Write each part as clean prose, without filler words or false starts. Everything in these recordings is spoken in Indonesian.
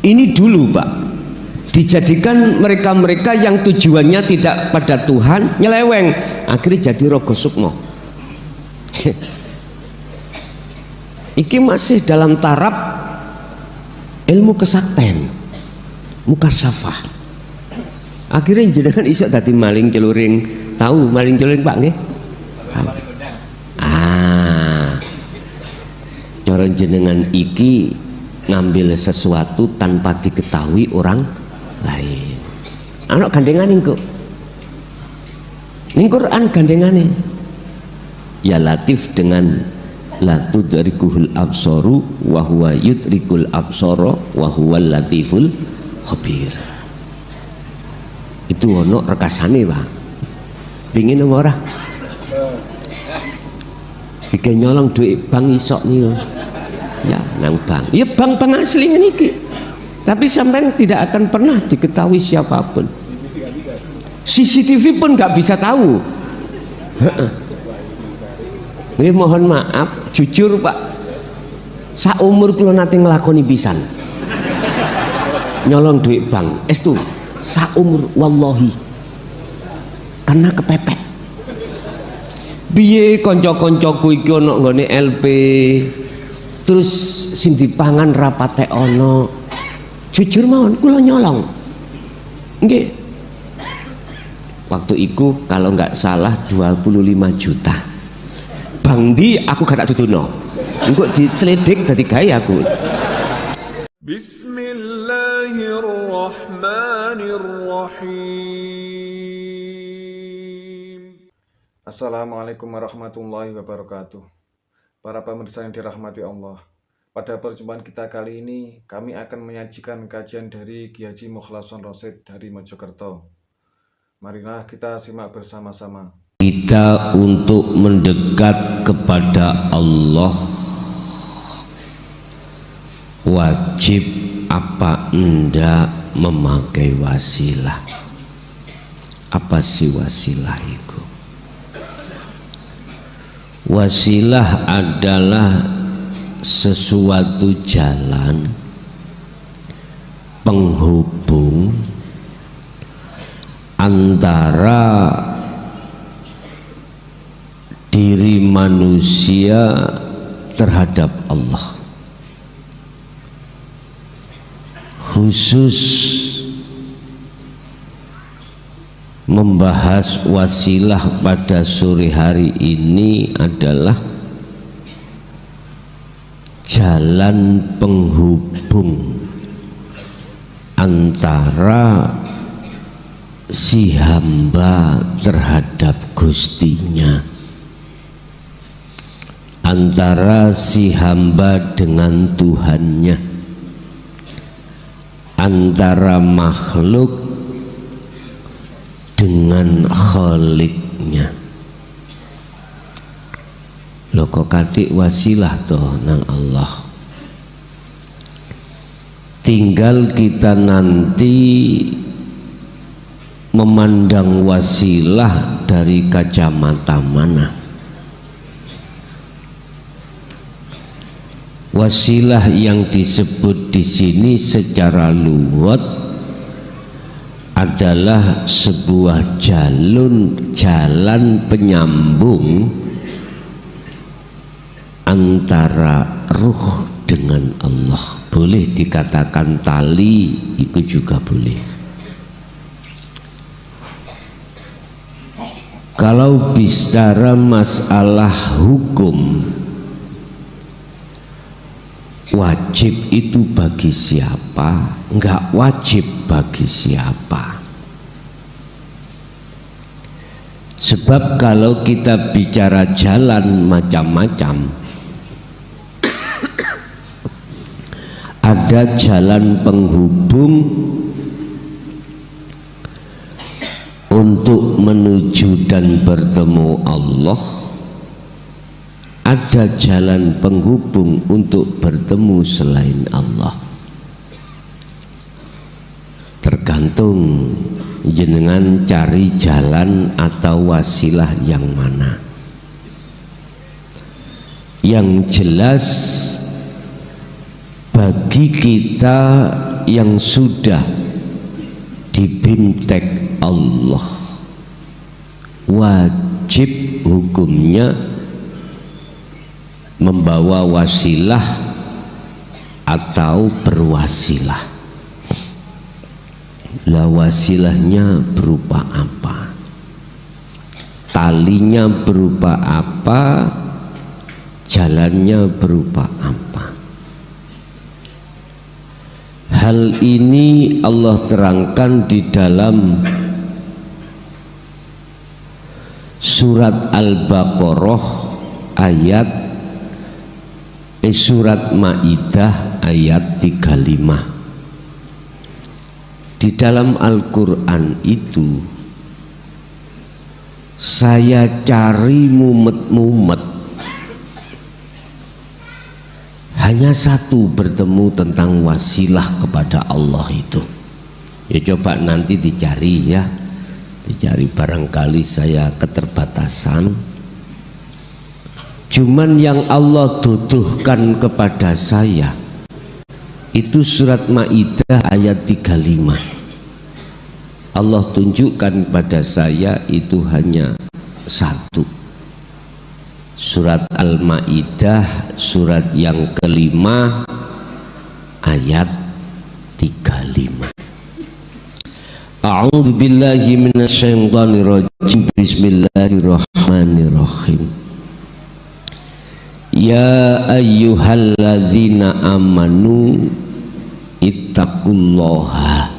Ini dulu Pak, dijadikan mereka-mereka yang tujuannya tidak pada Tuhan, nyeleweng, akhirnya jadi rogo sukmo. Iki masih dalam taraf ilmu kesakten, mukasyafah. Akhirnya jenengan iso dadi maling celuring. Tahu maling celuring Pak nggih? Cara jenengan iki ngambil sesuatu tanpa diketahui orang lain. Anak gandengane kok. Ning Quran gandengane. Ya Latif dengan la tudrikuhul absaru wa huwa yudrikul absara wa huwal latiful khabir. Itu ono rekasane, Pak. Pengin ora? Iki nyolong duit bang isok niku. Ya nang bang. Ya bang asli niki. Tapi sampean tidak akan pernah diketahui siapapun. CCTV pun nggak bisa tahu. Ini mohon maaf, jujur Pak, saumur kula nate nglakoni pisan. Nyolong duit bank, estu saumur wallahi. Karena kepepet. Biye kanca-kancaku iki ana nggone LP. Terus sing dipangan rapate ana. Jujur mawon kula nyolong. Nggih. Waktu itu kalau nggak salah 25 juta. Bang di aku gak tak tutuno. Engko diselidik dadi gawe aku. Bismillahirrahmanirrahim. Assalamualaikum warahmatullahi wabarakatuh. Para pemirsa yang dirahmati Allah, pada perjumpaan kita kali ini kami akan menyajikan kajian dari Ki Haji Mukhlason Rosyid dari Mojokerto. Marilah kita simak bersama-sama. Kita untuk mendekat kepada Allah wajib apa enggak memakai wasilah. Apa sih wasilah itu? Wasilah adalah sesuatu jalan penghubung antara diri manusia terhadap Allah. Khusus membahas wasilah pada sore hari ini adalah jalan penghubung antara si hamba terhadap Gustinya, antara si hamba dengan Tuhannya, antara makhluk dengan Khaliknya. Lho kok katik wasilah toh nang Allah. Tinggal kita nanti memandang wasilah dari kacamata mana. Wasilah yang disebut di sini secara luwet adalah sebuah jalan penyambung antara ruh dengan Allah. Boleh dikatakan tali, itu juga boleh. Kalau bicara masalah hukum, wajib itu bagi siapa, enggak wajib bagi siapa. Sebab kalau kita bicara jalan macam-macam, ada jalan penghubung untuk menuju dan bertemu Allah, ada jalan penghubung untuk bertemu selain Allah. Tergantung jenengan cari jalan atau wasilah yang mana. Yang jelas bagi kita yang sudah dibintek Allah, wajib hukumnya membawa wasilah atau berwasilah. Lah wasilahnya berupa apa? Talinya berupa apa? Jalannya berupa apa? Hal ini Allah terangkan di dalam surat Al-Baqarah surat Maidah ayat 35. Di dalam Al-Quran itu saya cari mumet-mumet, hanya satu bertemu tentang wasilah kepada Allah itu. Ya coba nanti dicari ya, dicari, barangkali saya keterbatasan. Cuman yang Allah tuduhkan kepada saya itu surat Maidah ayat 35. Allah tunjukkan pada saya itu hanya satu. Surat Al-Maidah surat yang kelima ayat 35. A'udzu billahi minasyaitonir rajim. Bismillahirrahmanirrahim. Ya ayyuhalladzina amanu ittaqullaha.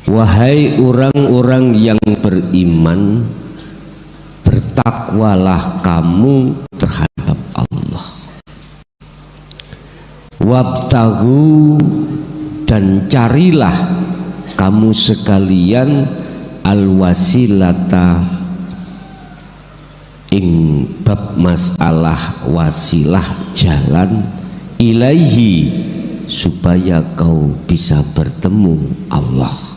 Wahai orang-orang yang beriman, bertakwalah kamu terhadap Allah. Wabtaghu, dan carilah kamu sekalian al-wasilata ing bab masalah wasilah, jalan ilaihi, supaya kau bisa bertemu Allah.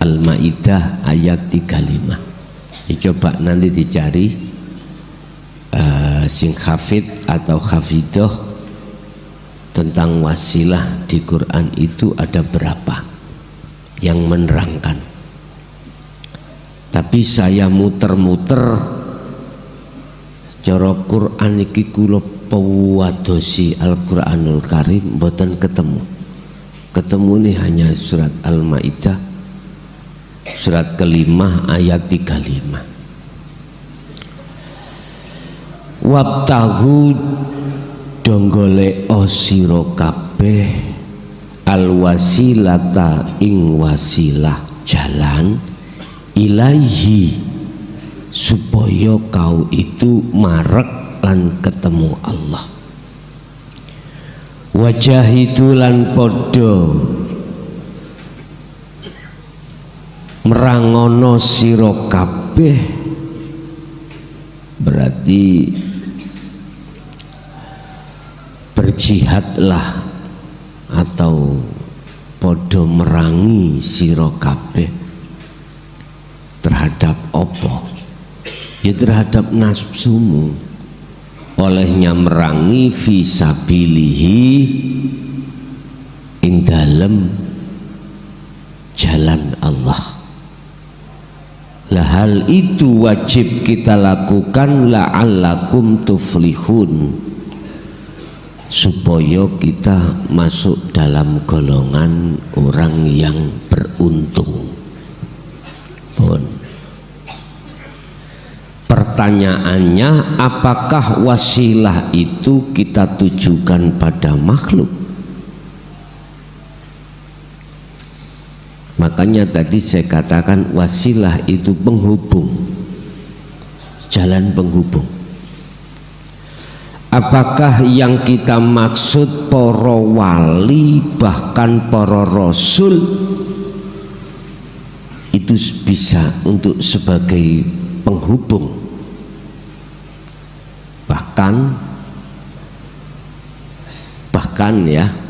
Al-Maidah ayat 35. Coba nanti dicari sing hafid atau hafidoh tentang wasilah di Quran itu ada berapa yang menerangkan. Tapi saya muter-muter cara Quran iki kula pawadosi Al-Quranul Karim mboten ketemu. Ketemu nih hanya surat Al-Maidah surat kelima ayat 35. Wabtaghu, donggole sira kabeh al-wasilata ing wasilah, jalan ilaihi, supaya kau itu marek lan ketemu Allah. Wajahidu lan podo merangono sira kabeh, berarti berjihadlah atau podo merangi sira kabeh terhadap apa? Ya terhadap nafsumu, olehnya merangi fisabilihi ing dalem jalan Allah. Lah hal itu wajib kita lakukan la'allakum tuflihun, supaya kita masuk dalam golongan orang yang beruntung. Pun pertanyaannya, apakah wasilah itu kita tujukan pada makhluk? Makanya tadi saya katakan wasilah itu penghubung, jalan penghubung. Apakah yang kita maksud para wali bahkan para rasul itu bisa untuk sebagai penghubung? Bahkan ya,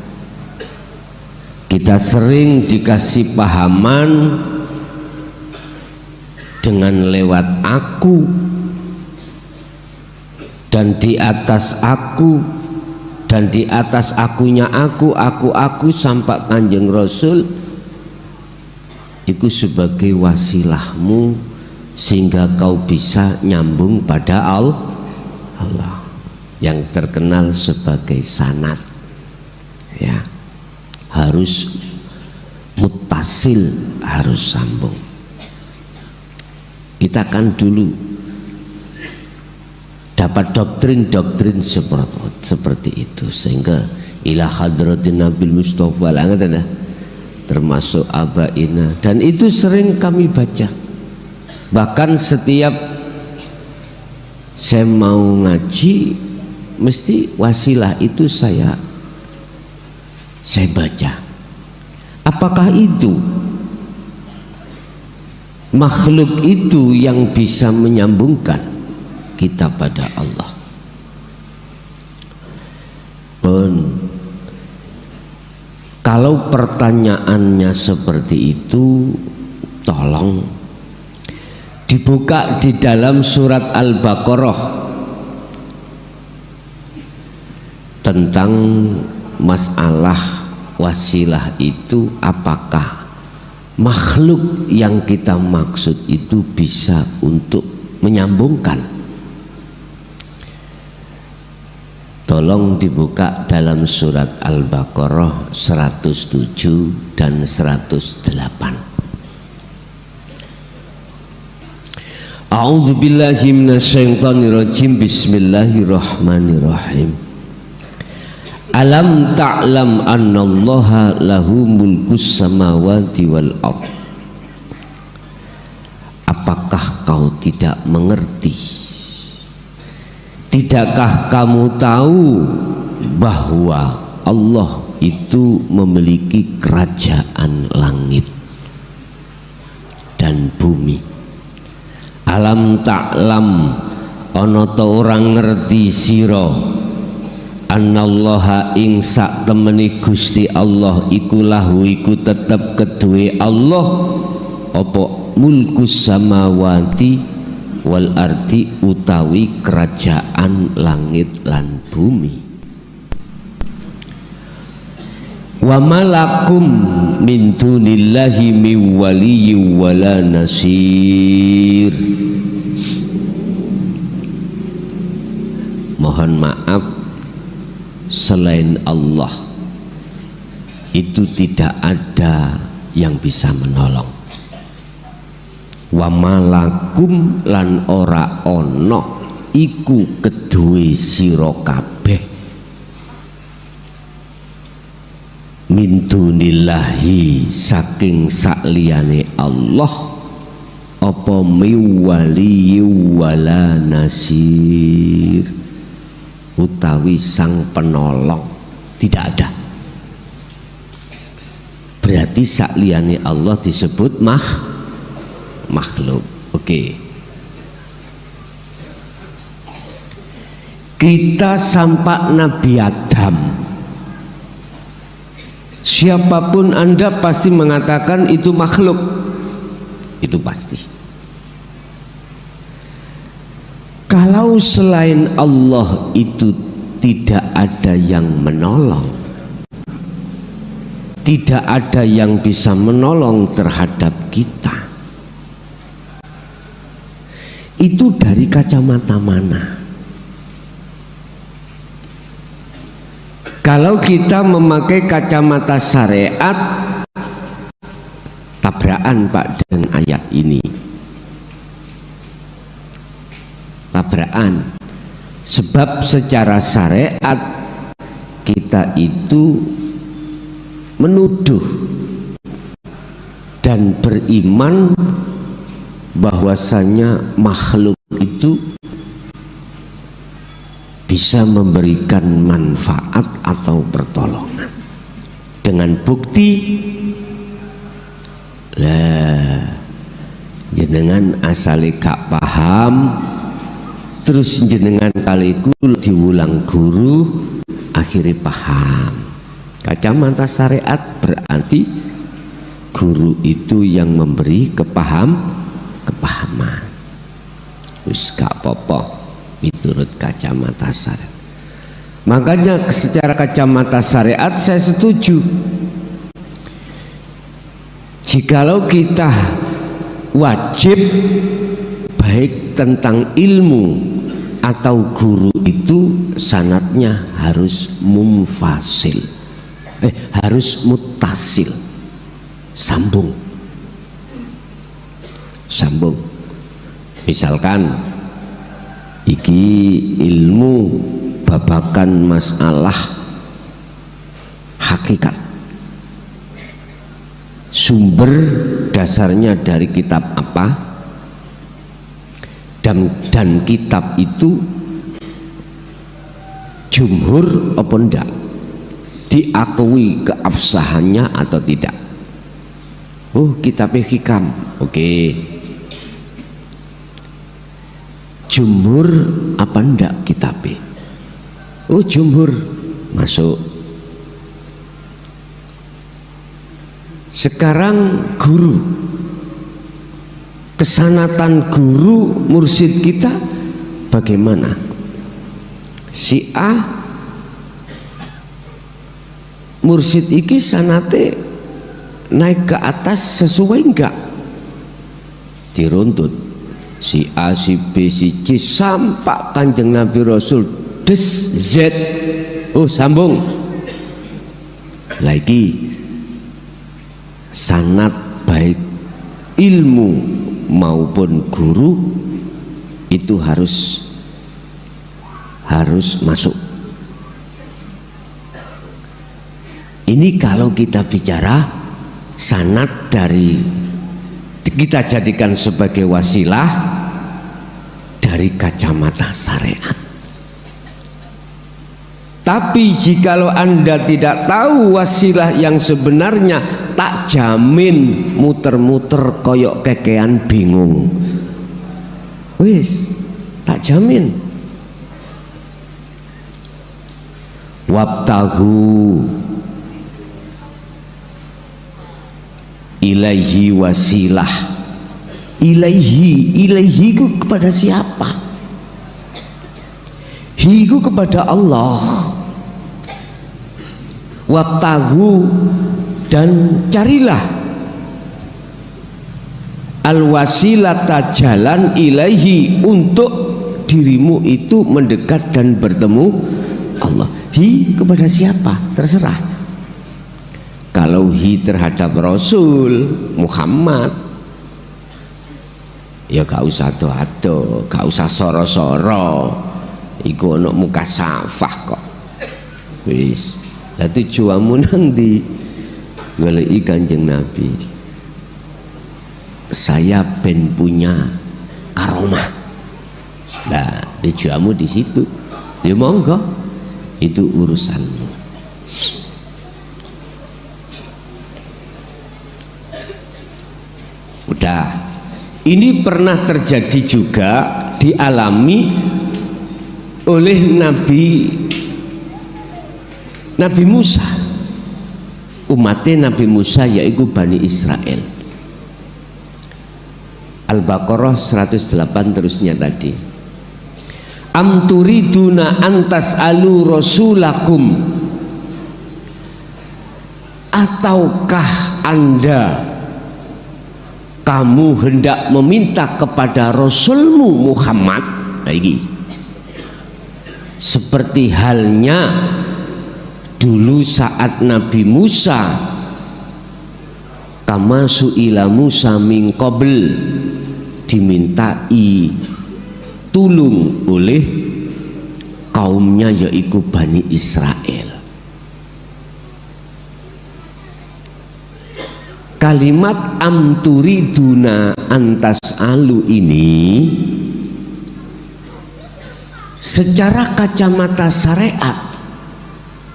kita sering dikasih pahaman dengan lewat aku dan di atas aku dan di atas akunya aku sampai Kanjeng Rasul itu sebagai wasilahmu sehingga kau bisa nyambung pada Allah yang terkenal sebagai sanad, ya, harus muttasil, harus sambung. Kita kan dulu dapat doktrin seperti itu, sehingga ila hadratin Nabil Mustafa termasuk abaina, dan itu sering kami baca. Bahkan setiap saya mau ngaji mesti wasilah itu saya baca. Apakah itu makhluk itu yang bisa menyambungkan kita pada Allah? Kalau pertanyaannya seperti itu, tolong dibuka di dalam surat Al-Baqarah tentang masalah wasilah itu, apakah makhluk yang kita maksud itu bisa untuk menyambungkan. Tolong dibuka dalam surat Al-Baqarah 107 dan 108. A'udzubillahi minasyaitonirrajim. Bismillahirrahmanirrahim. Alam ta'lam annallaha lahu mulkus samawati wal ardh. Apakah kau tidak mengerti? Tidakkah kamu tahu bahwa Allah itu memiliki kerajaan langit dan bumi? Alam ta'lam, ana ta orang ngerti sira, anallaha ing sak temeni Gusti Allah iku lahu iku tetep keduwe Allah apa mulkus samawati wal ardi utawi kerajaan langit lan bumi. Wa malakum min dunillahi min waliyyin wala nasir. Mohon maaf, selain Allah itu tidak ada yang bisa menolong. Wa malakum lan ora ono iku keduwe sira kabeh min dunillahi saking sakliyane Allah apa miwali wala nasir utawi sang penolong, tidak ada. Berarti sakliyane Allah disebut makhluk. Oke. Kita sampai Nabi Adam, siapapun Anda pasti mengatakan itu makhluk, itu pasti. Kalau selain Allah itu tidak ada yang menolong, tidak ada yang bisa menolong terhadap kita, itu dari kacamata mana? Kalau kita memakai kacamata syariat, tabrakan Pak dengan ayat ini, tabrakan. Sebab secara syariat kita itu menuduh dan beriman bahwasanya makhluk itu bisa memberikan manfaat atau pertolongan dengan bukti lah jenengan asale gak paham terus jenengan kaliku diulang guru akhirnya paham. Kacamata syariat berarti guru itu yang memberi kepahaman. Wis gak apa-apa, menurut kacamata syariat. Makanya secara kacamata syariat saya setuju, jikalau kita wajib baik tentang ilmu atau guru itu sanadnya harus mumfasil, harus muttasil, sambung. Misalkan iki ilmu babakan masalah hakikat, sumber dasarnya dari kitab apa, dan kitab itu jumhur apa enggak, diakui keabsahannya atau tidak. Oh, kitabnya hikam, oke. Jumhur apa enggak kitabnya? Oh, jumhur, masuk. Sekarang guru, kesanatan guru mursyid kita bagaimana? Si A mursyid iki sanate naik ke atas sesuai enggak? Diruntut si A, si B, si C sampai Kanjeng Nabi Rasul des Z. Oh, sambung lagi. Sanad baik ilmu maupun guru itu harus masuk. Ini kalau kita bicara sanad dari, kita jadikan sebagai wasilah dari kacamata syariat. Tapi jikalau Anda tidak tahu wasilah yang sebenarnya, tak jamin muter-muter koyok kekean bingung. Wis, tak jamin. Wabtahu ilaihi wasilah. Ilaihi itu kepada siapa? Hi itu kepada Allah. Wabtahu, dan carilah al wasilata, jalan ilaihi, untuk dirimu itu mendekat dan bertemu Allah. Hi kepada siapa? Terserah. Kalau hi terhadap Rasul Muhammad, ya gak usah ado-ado, gak usah soro-soro, iku ono muka safah kok. Wis, lah tujuanmu nanti goleki Kanjeng Nabi. Saya ben punya karomah. Nah, tujuanmu di situ. Ya monggo, itu urusanmu. Udah, ini pernah terjadi juga, dialami oleh Nabi Musa, umatnya Nabi Musa, yaitu Bani Israel. Al-Baqarah 108 terusnya tadi. Am turiduna antas alu rasulakum, ataukah kamu hendak meminta kepada Rasulmu Muhammad lagi, seperti halnya dulu saat Nabi Musa, kama su'ila Musa min qabl, dimintai tulung oleh kaumnya, yaitu Bani Israel. Kalimat amturiduna antas alu ini secara kacamata syariat,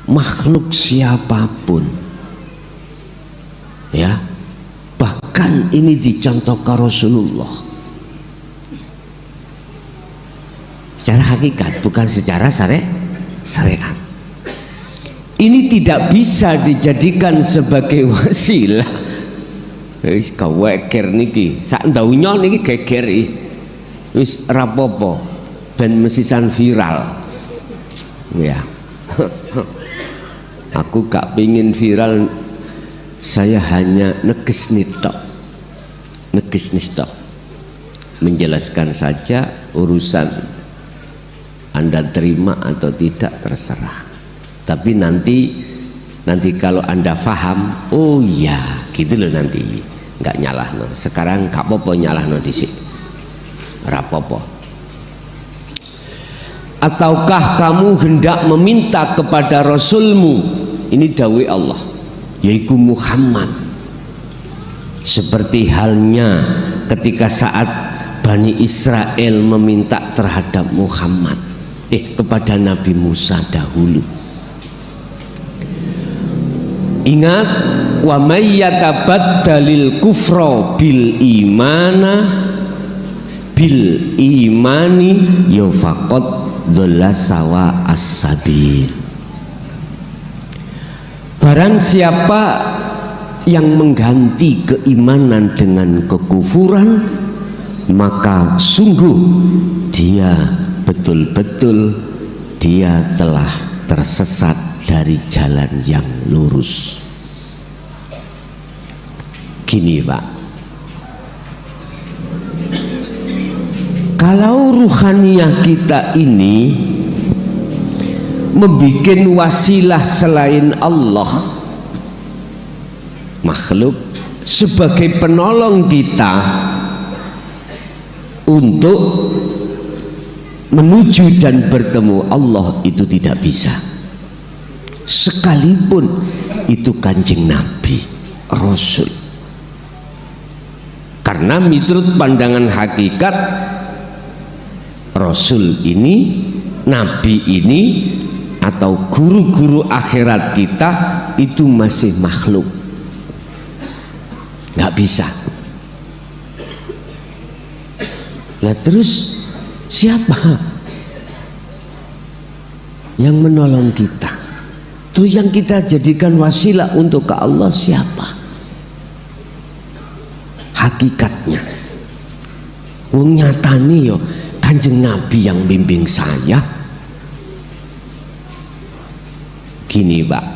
makhluk siapapun, ya, bahkan ini dicontohkan Rasulullah secara hakikat, bukan secara syariat. Ini tidak bisa dijadikan sebagai wasilah. Wis kaweker niki, sak ndaunya niki geger wis rapopo, ben mesisan viral ya. Aku gak pingin viral, saya hanya neges tok, menjelaskan saja, urusan Anda terima atau tidak terserah. Tapi nanti kalau Anda paham, oh ya gitu loh, nanti nggak nyalahno. Sekarang gak apa-apa nyalahno dhisik, rapopo. Ataukah kamu hendak meminta kepada Rasulmu, ini dawai Allah, yaitu Muhammad, seperti halnya ketika saat Bani Israel meminta terhadap Muhammad, kepada Nabi Musa dahulu. Ingat, wa may yatabaddalil kufra bil imani ya faqad dhalla sawa as-sabil. Barang siapa yang mengganti keimanan dengan kekufuran, maka sungguh dia betul-betul dia telah tersesat dari jalan yang lurus. Gini Pak, kalau ruhaniyah kita ini membikin wasilah selain Allah, makhluk sebagai penolong kita untuk menuju dan bertemu Allah, itu tidak bisa. Sekalipun itu Kanjeng Nabi, Rasul. Karena menurut pandangan hakikat, Rasul ini, Nabi ini, atau guru-guru akhirat kita itu masih makhluk, nggak bisa. Nah terus siapa yang menolong kita? Terus yang kita jadikan wasilah untuk ke Allah siapa? Hakikatnya wong nyatani yo Kanjeng Nabi yang bimbing saya. Gini Pak,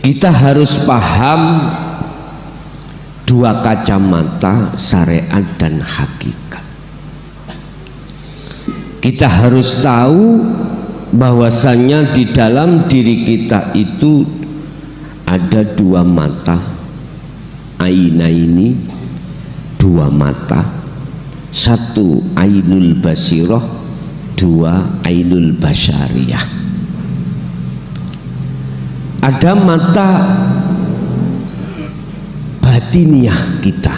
kita harus paham dua kacamata, syariat dan hakikat. Kita harus tahu bahwasanya di dalam diri kita itu ada dua mata, ainaini, dua mata, satu ainul basirah, dua ainul basyariyah. Ada mata batiniah kita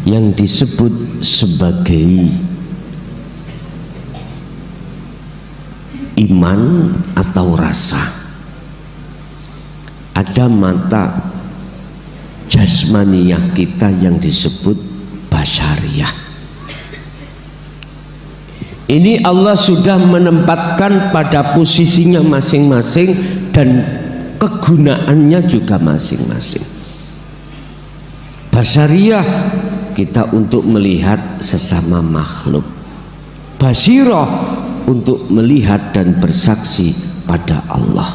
yang disebut sebagai iman atau rasa. Ada mata jasmaniyah kita yang disebut basyariyah. Ini Allah sudah menempatkan pada posisinya masing-masing dan kegunaannya juga masing-masing. Basyariyah kita untuk melihat sesama makhluk, basirah untuk melihat dan bersaksi pada Allah.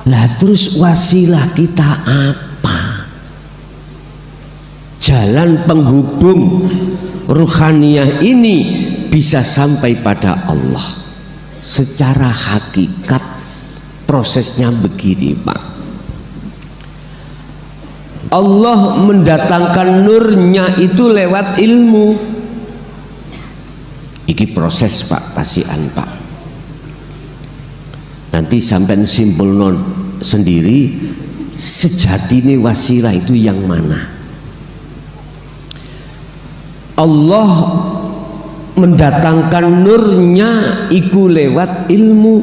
Lah terus wasilah kita apa? Jalan penghubung ruhaniyah ini bisa sampai pada Allah. Secara hakikat prosesnya begini Pak, Allah mendatangkan nurnya itu lewat ilmu. Iki proses Pak, kasihan Pak, nanti sampai simpul non sendiri sejatine wasilah itu yang mana. Allah mendatangkan nurnya iku lewat ilmu,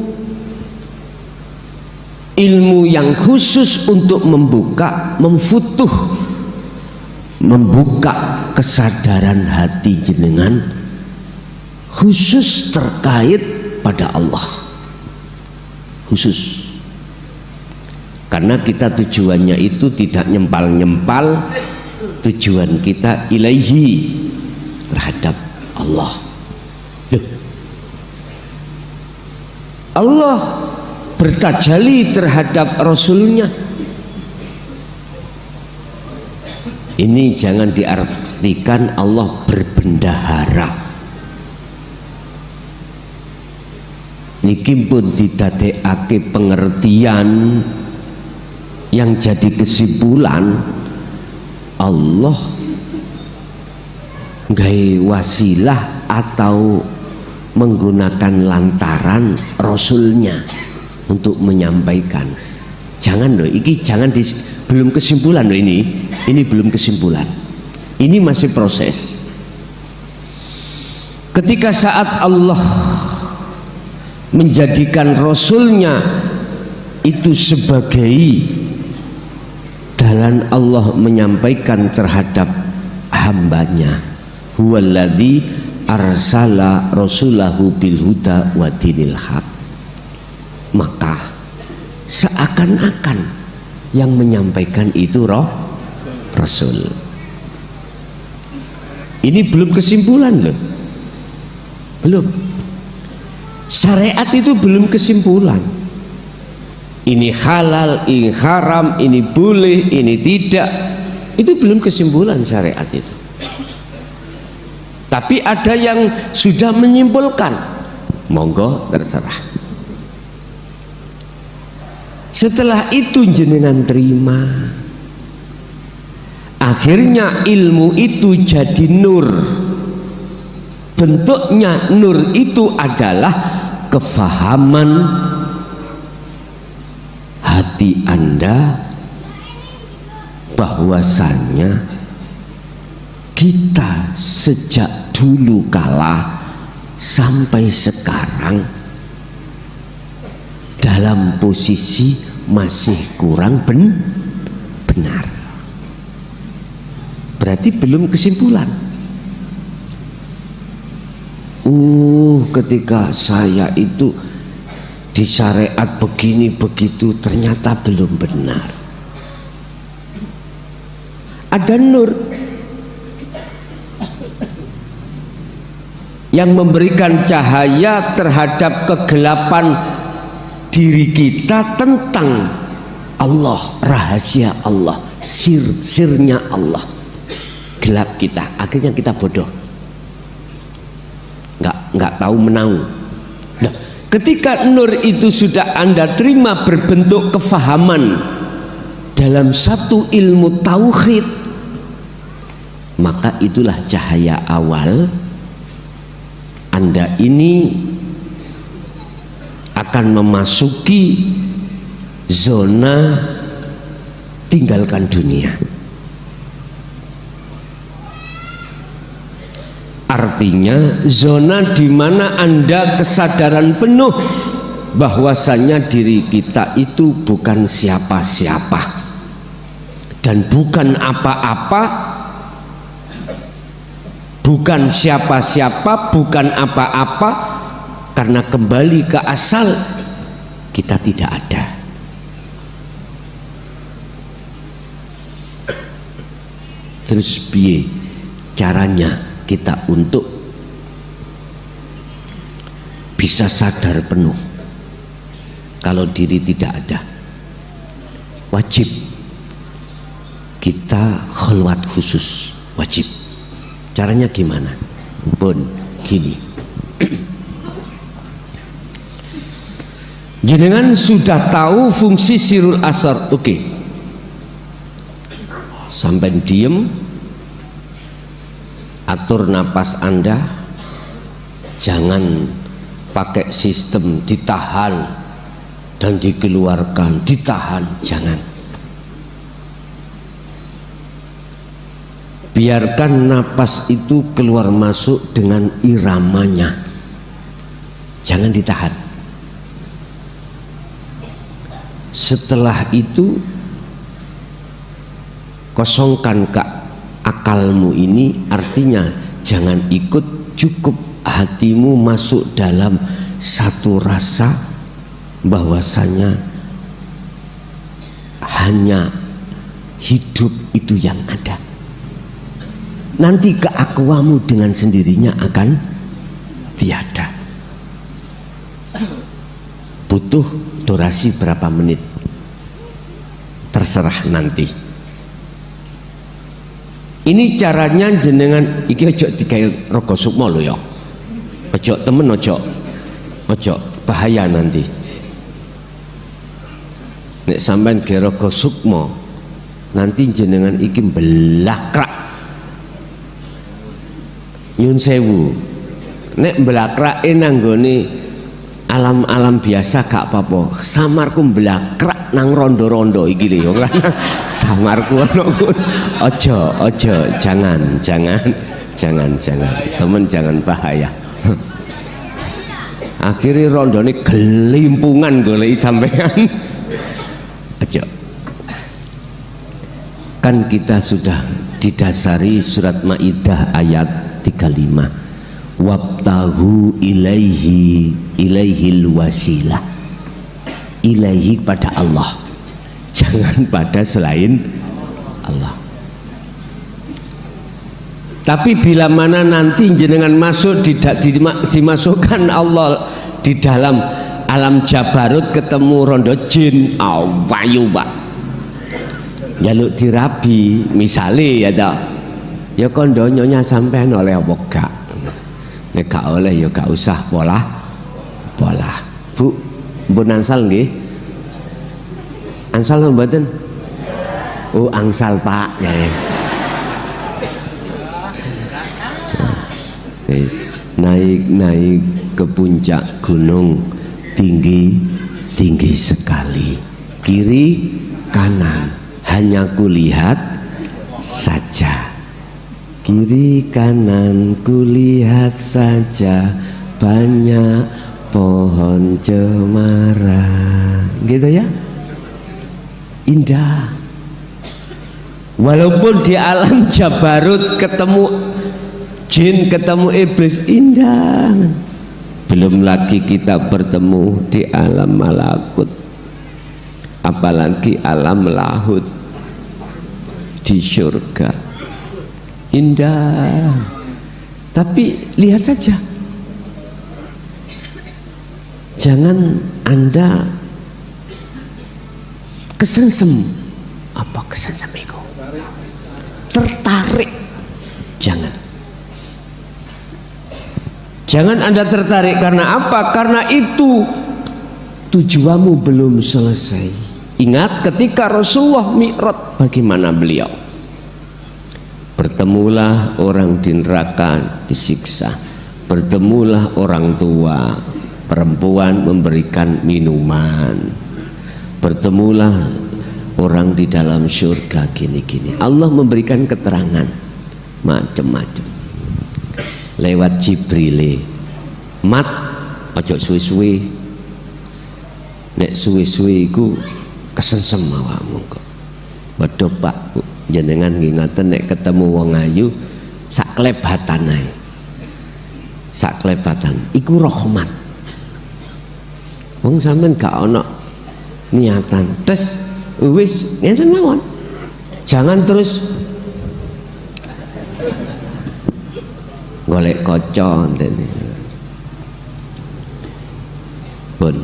ilmu yang khusus untuk membuka, membuka kesadaran hati jenengan khusus terkait pada Allah, khusus. Karena kita tujuannya itu tidak nyempal-nyempal tujuan kita ilaihi, terhadap Allah. Loh, Allah bertajalli terhadap Rasulnya. Ini jangan diartikan Allah berbendahara. Niki pun didadekake pengertian yang jadi kesimpulan Allah gawe wasilah atau menggunakan lantaran Rasulnya untuk menyampaikan. Jangan loh, ini jangan belum kesimpulan loh, ini belum kesimpulan, ini masih proses. Ketika saat Allah menjadikan Rasulnya itu sebagai dalan Allah menyampaikan terhadap hambanya, huwaladzi arsala rasulahu bil huda wa dinil haq, maka seakan-akan yang menyampaikan itu Rasul. Ini belum kesimpulan loh, belum. Syariat itu belum kesimpulan. Ini halal, ini haram, ini boleh, ini tidak. Itu belum kesimpulan syariat itu. Tapi ada yang sudah menyimpulkan, monggo terserah. Setelah itu jenengan terima. Akhirnya ilmu itu jadi nur. Bentuknya nur itu adalah kefahaman hati Anda bahwasanya kita sejak dulu kala sampai sekarang dalam posisi masih kurang benar. Berarti belum kesimpulan. Ketika saya itu di syariat begini begitu, ternyata belum benar. Ada nur yang memberikan cahaya terhadap kegelapan diri kita tentang Allah, rahasia Allah, sirnya Allah. Gelap kita, akhirnya kita bodoh, nggak tahu menau. Nah, ketika nur itu sudah Anda terima berbentuk kefahaman dalam satu ilmu tauhid, maka itulah cahaya awal. Anda ini akan memasuki zona tinggalkan dunia. Artinya zona di mana Anda kesadaran penuh bahwasanya diri kita itu bukan siapa-siapa dan bukan apa-apa, bukan siapa-siapa, bukan apa-apa, karena kembali ke asal kita tidak ada. Terus piye caranya kita untuk bisa sadar penuh kalau diri tidak ada? Wajib kita khalwat khusus, wajib. Caranya gimana? Pun gini. Jenengan sudah tahu fungsi sirul asar, oke. Sampai diem, atur napas Anda, jangan pakai sistem ditahan dan dikeluarkan, ditahan, jangan. Biarkan napas itu keluar masuk dengan iramanya, jangan ditahan. Setelah itu kosongkan akalmu ini, artinya jangan ikut, cukup hatimu masuk dalam satu rasa bahwasanya hanya hidup itu yang ada. nanti keakuamu dengan sendirinya akan tiada. Butuh durasi berapa menit terserah nanti. Ini caranya jenengan iki ojo digawe raga sukma lho ya. Ojo temen, ojo bahaya nanti. Nek sampean gawe raga sukma nanti jenengan iki belakrak. Nyun sewu. Nek belakrake nanggone alam-alam biasa gak apa-apa. Samarku belakrak nang rondo-rondo iki lho. Samarku ono ojo, jangan. Temen jangan bahaya. Akhirnya rondone gelimpungan goleki sampean. Ojo. Kan kita sudah didasari surat Maidah ayat 35. Wabtahu ilaihil wasilah. Ilaihi pada Allah, jangan pada selain Allah. Tapi bila mana nanti jenengan masuk dimasukkan Allah di dalam alam Jabarut, ketemu rondo jin, awayu pak jaluk dirabi misale ya tak, ya kondonyonya sampean oleh apa gak? Nek gak oleh ya gak usah pola. Bu, mbun angsal nggih? Angsal napa mboten? Oh, angsal Pak. Ya. Naik ke puncak gunung tinggi sekali. Kiri kanan hanya kulihat saja. Kiri kanan kulihat saja, banyak pohon cemara, gitu ya, indah. Walaupun di alam Jabarut ketemu jin, ketemu iblis, indah. Belum lagi kita bertemu di alam malakut, apalagi alam lahut di surga, indah. Tapi lihat saja, jangan Anda kesengsem. Apa kesengsem itu? Tertarik. Jangan Anda tertarik. Karena apa? Karena itu tujuanmu belum selesai. Ingat ketika Rasulullah Mi'raj, bagaimana beliau? Bertemulah orang di neraka disiksa, bertemulah orang tua perempuan memberikan minuman, bertemulah orang di dalam surga gini-gini. Allah memberikan keterangan macam-macam lewat Jibril. Mat ojo suwe-suwe, nek suwe-suwe iku kesengsem awakmu kok. Waduh Pak, jenengan ngingaten nek ketemu wong ayu sak klebatan ae. Sak klebatan iku rahmat. Wong sampean gak ana niatan tes wis ngenten mawon. Jangan terus golek kaca ngene. Pun.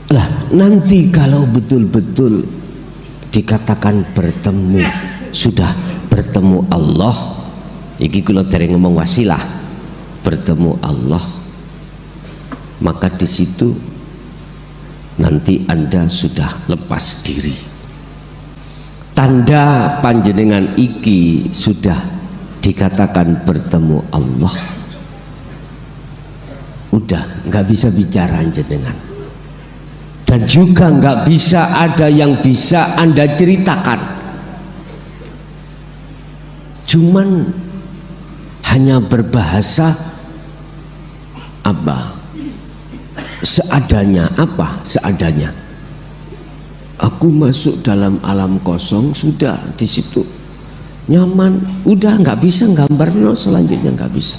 Lah nanti kalau betul-betul dikatakan bertemu, sudah bertemu Allah, iki kula dereng ngomong wasilah, bertemu Allah, maka di situ nanti Anda sudah lepas diri. Tanda panjenengan iki sudah dikatakan bertemu Allah, udah nggak bisa bicara jenengan, dan juga nggak bisa ada yang bisa Anda ceritakan. Cuman hanya berbahasa apa? Seadanya. Apa seadanya? Aku masuk dalam alam kosong, sudah di situ nyaman, udah nggak bisa gambar, no, selanjutnya nggak bisa.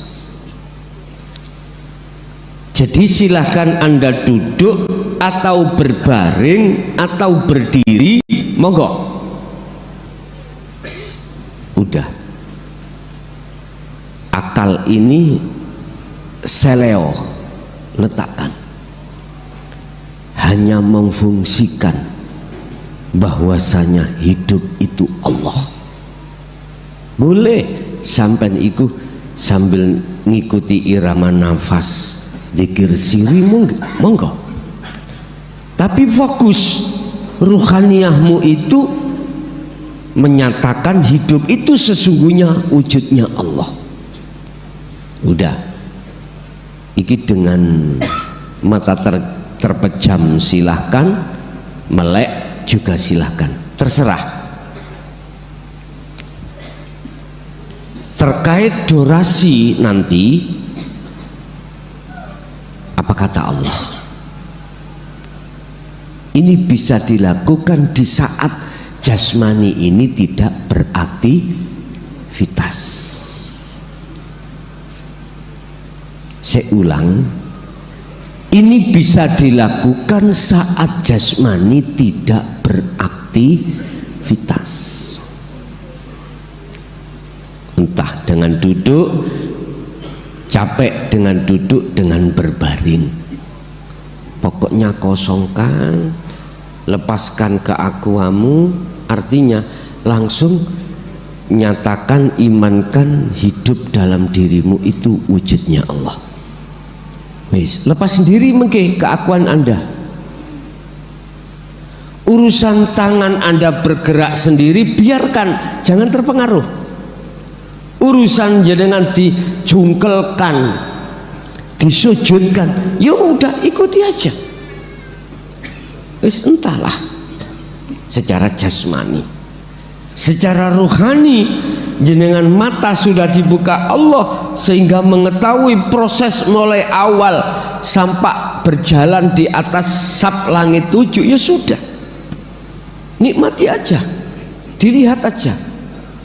Jadi silahkan Anda duduk atau berbaring atau berdiri, monggo. Udah, akal ini seleo, letakkan, hanya memfungsikan bahwasanya hidup itu Allah. Boleh sampai iku sambil ngikuti irama nafas, zikir siri, monggo. Tapi fokus ruhaniyahmu itu menyatakan hidup itu sesungguhnya wujudnya Allah. Udah, iki dengan mata terpejam silahkan, melek juga silahkan, terserah. Terkait durasi nanti, apa kata Allah? Ini bisa dilakukan di saat jasmani ini tidak beraktivitas. Saya ulang, ini bisa dilakukan saat jasmani tidak beraktivitas, entah dengan duduk, capek dengan duduk, dengan berbaring. Pokoknya kosongkan, lepaskan keakuamu, artinya langsung nyatakan, imankan hidup dalam dirimu itu wujudnya Allah. Wis, lepas sendiri mengke keakuan Anda. Urusan tangan Anda bergerak sendiri, biarkan, jangan terpengaruh. Urusan jenengan dijungkelkan, disujudkan, ya udah ikuti aja. Wis, entahlah. Secara jasmani, secara ruhani, jenengan mata sudah dibuka Allah sehingga mengetahui proses mulai awal sampai berjalan di atas sab langit 7. Ya sudah, nikmati aja, dilihat aja.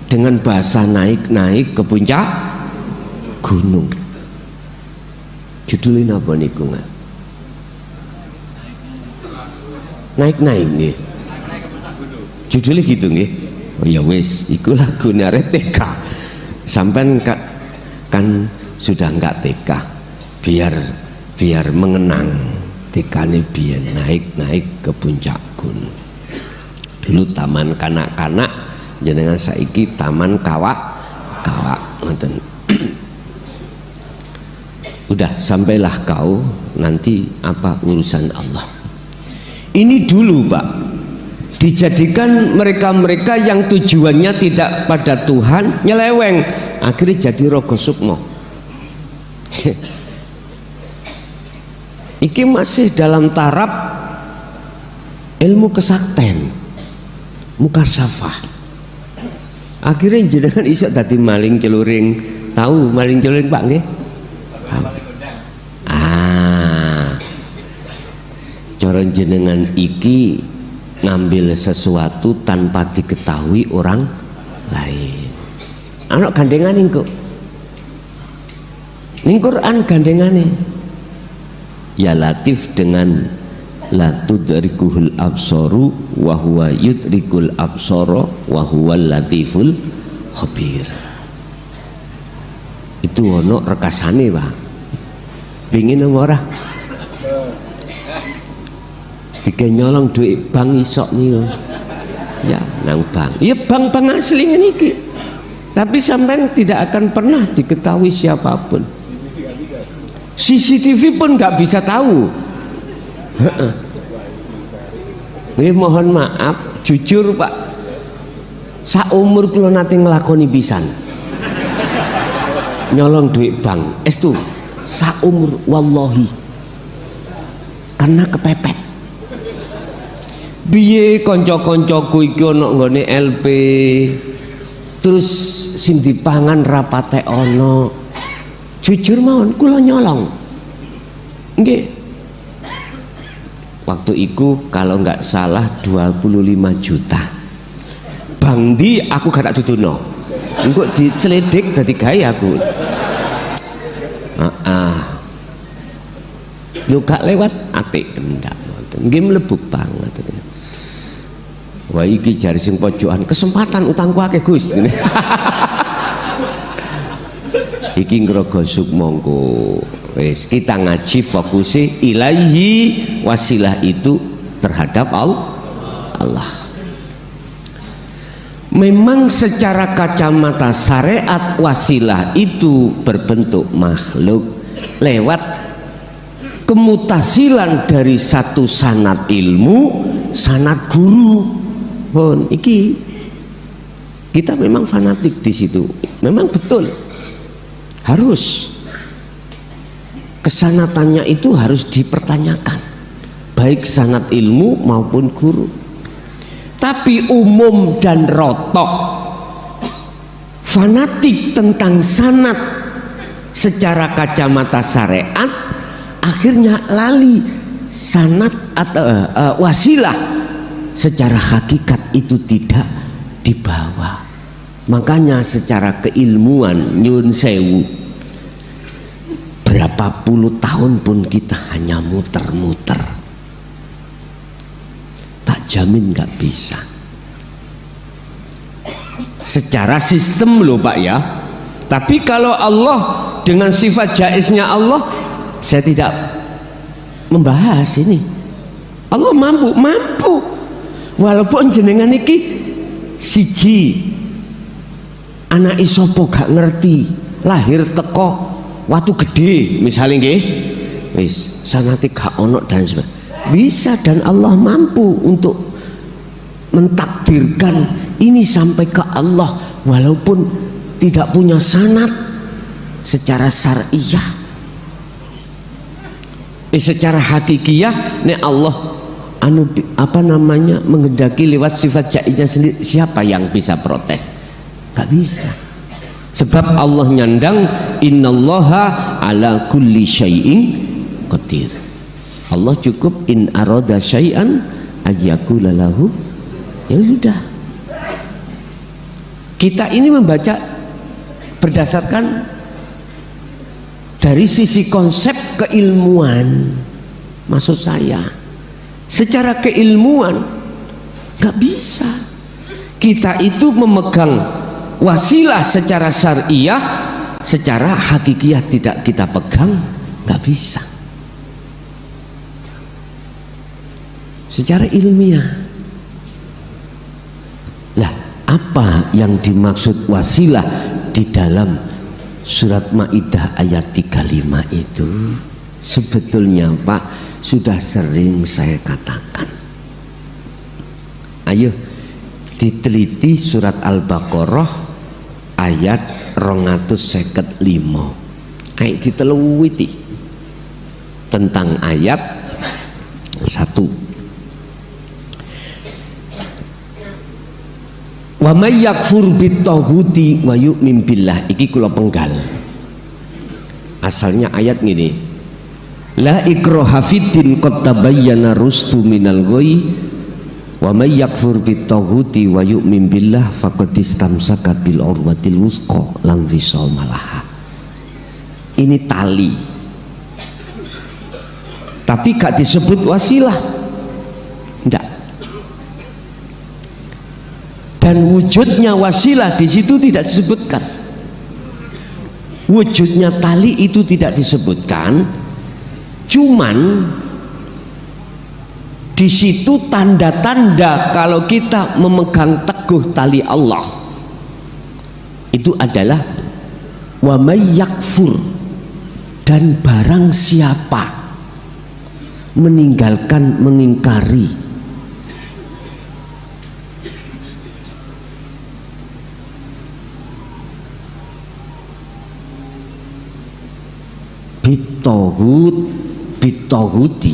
Dengan bahasa naik-naik ke puncak gunung. Judulnya apa niku nggak? Naik-naik nih. Judulnya gitu nih. Oh ya wis, iku lagune arek TK. Sampean kan sudah enggak TK. Biar mengenang TK-ne biyen, naik-naik ke puncak gunung. Dulu taman kanak-kanak, jenengan saiki taman kawak ngoten. Udah, sampailah kau, nanti apa urusan Allah. Ini dulu Pak, dijadikan mereka-mereka yang tujuannya tidak pada Tuhan, nyeleweng, akhirnya jadi rogo sukmo. Iki masih dalam taraf ilmu kesakten, mukasyafah. Akhirnya jenengan iso dadi maling celuring. Tahu maling celuring Pak nggih? Cara jenengan iki ngambil sesuatu tanpa diketahui orang lain. Anak gandengane kok. Ning Quran gandengane. Ya Latif dengan la tudrikuhul absaru wa huwa yudrikul absara wa huwal latiful khabir. Itu ono rekasane, Pak. Pengin ora? Jika nyolong duit bank isok nih, ya nang bank, ya bank asli ini, tapi sampai tidak akan pernah diketahui siapapun. CCTV pun nggak bisa tahu. Ini mohon maaf, jujur Pak, saumur kula nate nglakoni pisan nyolong duit bank, estu saumur wallahi, karena kepepet. Biye konco-koncoku iki ana nggone LP, terus sing dipangan rapate ana. Jujur mawon kula nyolong. Nggih. Waktu itu kalau nggak salah 25 juta. Bang di aku gak tak dudono. Engko diselidik dadi gawe aku. Yo gak lewat ATM ndak. Nggih mlebu banget. Wah iki jari sing pojokan kesempatan utangku akeh Gus. Iki ngrogosuk mongko. Wis kita ngaji fokusi ilaihi, wasilah itu terhadap Allah. Memang secara kacamata syariat wasilah itu berbentuk makhluk lewat kemutasilan dari satu sanad ilmu, sanad guru. Bon, iki kita memang fanatik di situ. Memang betul. Harus kesanatannya itu harus dipertanyakan, baik sanad ilmu maupun guru. Tapi umum dan rotok fanatik tentang sanad secara kacamata syariat, akhirnya lali sanad atau wasilah secara hakikat itu tidak dibawa. Makanya secara keilmuan nyun sewu, berapa puluh tahun pun kita hanya muter-muter, tak jamin nggak bisa. Secara sistem loh Pak ya. Tapi kalau Allah dengan sifat jaiznya Allah, saya tidak membahas ini. Allah mampu. Walaupun jenengan iki siji anak isopo gak ngerti, lahir teko watu gede misalnya nggih, wis sanate gak ono dan sebagainya. Bisa, dan Allah mampu untuk mentakdirkan ini sampai ke Allah walaupun tidak punya sanad secara syariah. Secara hakikiyah nek Allah menghendaki lewat sifat jaiznya sendiri, siapa yang bisa protes? Gak bisa. Sebab Allah nyandang innallaha ala kulli syai'in qadir. Allah cukup in arada syai'an ayyakula lahu, ya sudah. Kita ini membaca berdasarkan dari sisi konsep keilmuan. Maksud saya secara keilmuan nggak bisa kita itu memegang wasilah secara syariah, secara hakikiyah tidak kita pegang, nggak bisa. Secara ilmiah lah, apa yang dimaksud wasilah di dalam surat Maidah ayat 35 itu sebetulnya Pak sudah sering saya katakan. Ayo diteliti surat Al-Baqarah ayat 255. Ayo diteliti tentang ayat 1. Wa may yakfur bit-taghuti wa yu'min billah. Iki kula penggal. Asalnya ayat gini. La ikraha fiddin qad tabayyana rusdu minal ghayy wa may yakfur bit-taghuti wa yu'min billah faqad istamsaka bil urwatil wuthqa lam fisama laha. Ini tali. Tapi gak disebut wasilah. Enggak. Dan wujudnya wasilah di situ tidak disebutkan. Wujudnya tali itu tidak disebutkan. Cuman di situ tanda-tanda kalau kita memegang teguh tali Allah itu adalah wa may yakfur, dan barang siapa meninggalkan, mengingkari bitoguti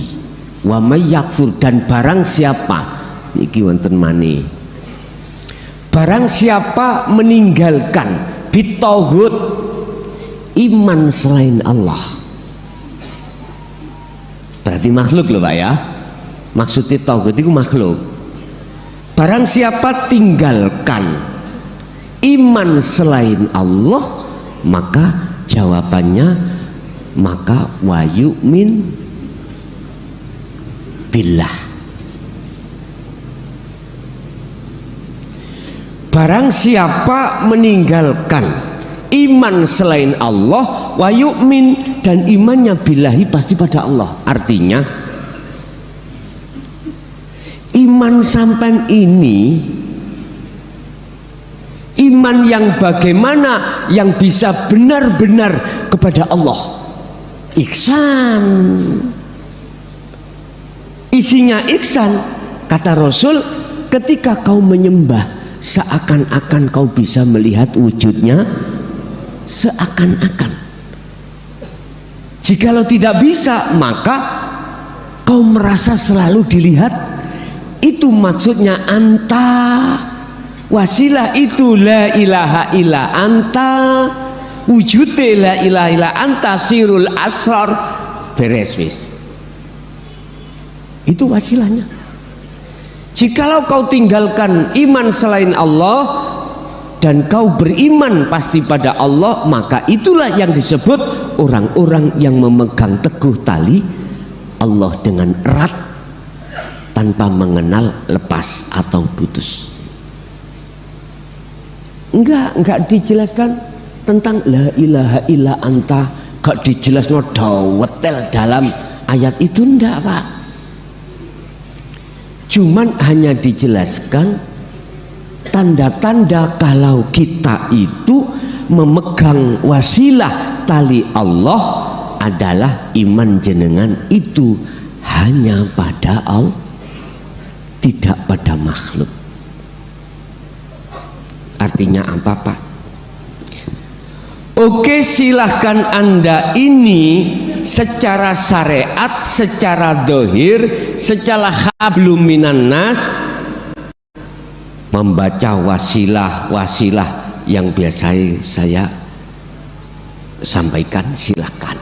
wa may yakfur, dan barang siapa niki wonten maneh, barang siapa meninggalkan bitogut, iman selain Allah, berarti makhluk loh Pak ya, maksudnya togut itu makhluk. Barang siapa tinggalkan iman selain Allah, maka jawabannya maka wa yu'min billah. barang siapa meninggalkan iman selain Allah wa yu'min, dan imannya billahi pasti pada Allah. Artinya iman sampean ini iman yang bagaimana, yang bisa benar-benar kepada Allah. Ihsan, isinya ihsan. Kata Rasul, ketika kau menyembah seakan-akan kau bisa melihat wujudnya, seakan-akan. Jikalau tidak bisa, maka kau merasa selalu dilihat. Itu maksudnya anta. Wasilah itu la ilaha illa anta, wujudnya la ilaha illa anta, sirul asrar, beres wis. Itu wasilahnya. Jikalau kau tinggalkan iman selain Allah dan kau beriman pasti pada Allah, maka itulah yang disebut orang-orang yang memegang teguh tali Allah dengan erat tanpa mengenal lepas atau putus. Enggak dijelaskan tentang la ilaha illa anta, enggak dijelaskan dawetel dalam ayat itu, enggak Pak. Cuman hanya dijelaskan tanda-tanda kalau kita itu memegang wasilah tali Allah adalah iman jenengan itu hanya pada Allah, tidak pada makhluk. Artinya apa Pak? Oke, silahkan Anda ini secara syariat, secara dohir, secara hablum minan nas membaca wasilah yang biasa saya sampaikan, silahkan.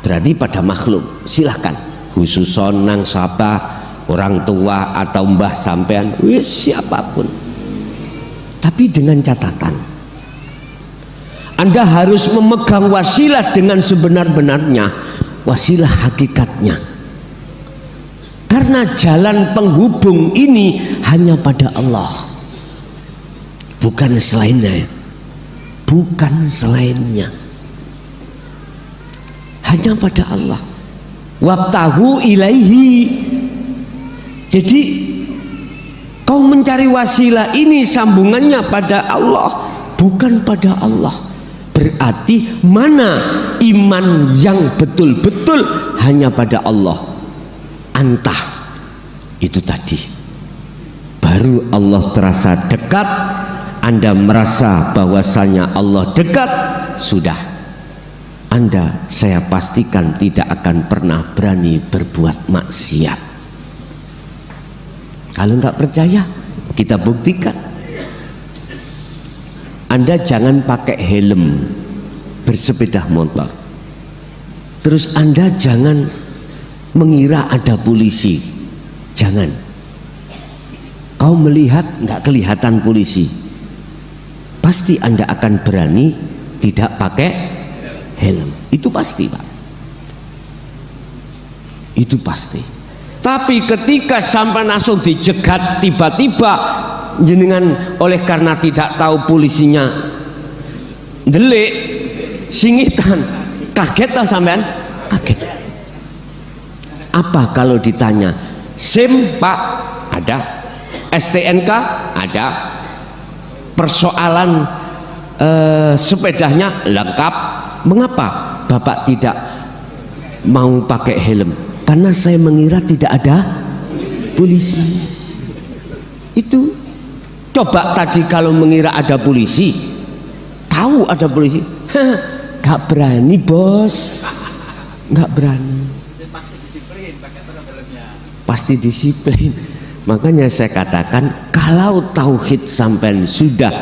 Berarti pada makhluk silahkan, khususon nang sapa orang tua atau mbah sampean, wis siapapun. Tapi dengan catatan, Anda harus memegang wasilah dengan sebenar-benarnya, wasilah hakikatnya. Karena jalan penghubung ini hanya pada Allah, bukan selainnya, bukan selainnya, hanya pada Allah. Wabtahu ilaihi. Jadi kau mencari wasilah ini sambungannya pada Allah, bukan pada Allah. Berarti mana iman yang betul-betul hanya pada Allah? Antah itu tadi, baru Allah terasa dekat. Anda merasa bahwasanya Allah dekat, sudah Anda, saya pastikan tidak akan pernah berani berbuat maksiat. Kalau nggak percaya, kita buktikan. Anda jangan pakai helm bersepeda motor, terus Anda jangan mengira ada polisi. Jangan. Kau melihat nggak kelihatan polisi, pasti Anda akan berani tidak pakai helm. Itu pasti Pak, itu pasti. Tapi ketika sampai langsung dijegat tiba-tiba jenengan, oleh karena tidak tahu polisinya delik singitan, kaget lah sampean, kaget. Apa kalau ditanya SIM Pak ada, STNK ada, persoalan sepedanya lengkap, mengapa Bapak tidak mau pakai helm? Karena saya mengira tidak ada polisi. Itu coba tadi kalau mengira ada polisi, tahu ada polisi, gak berani bos, gak berani. Pasti disiplin. Makanya saya katakan, kalau tauhid sampai sudah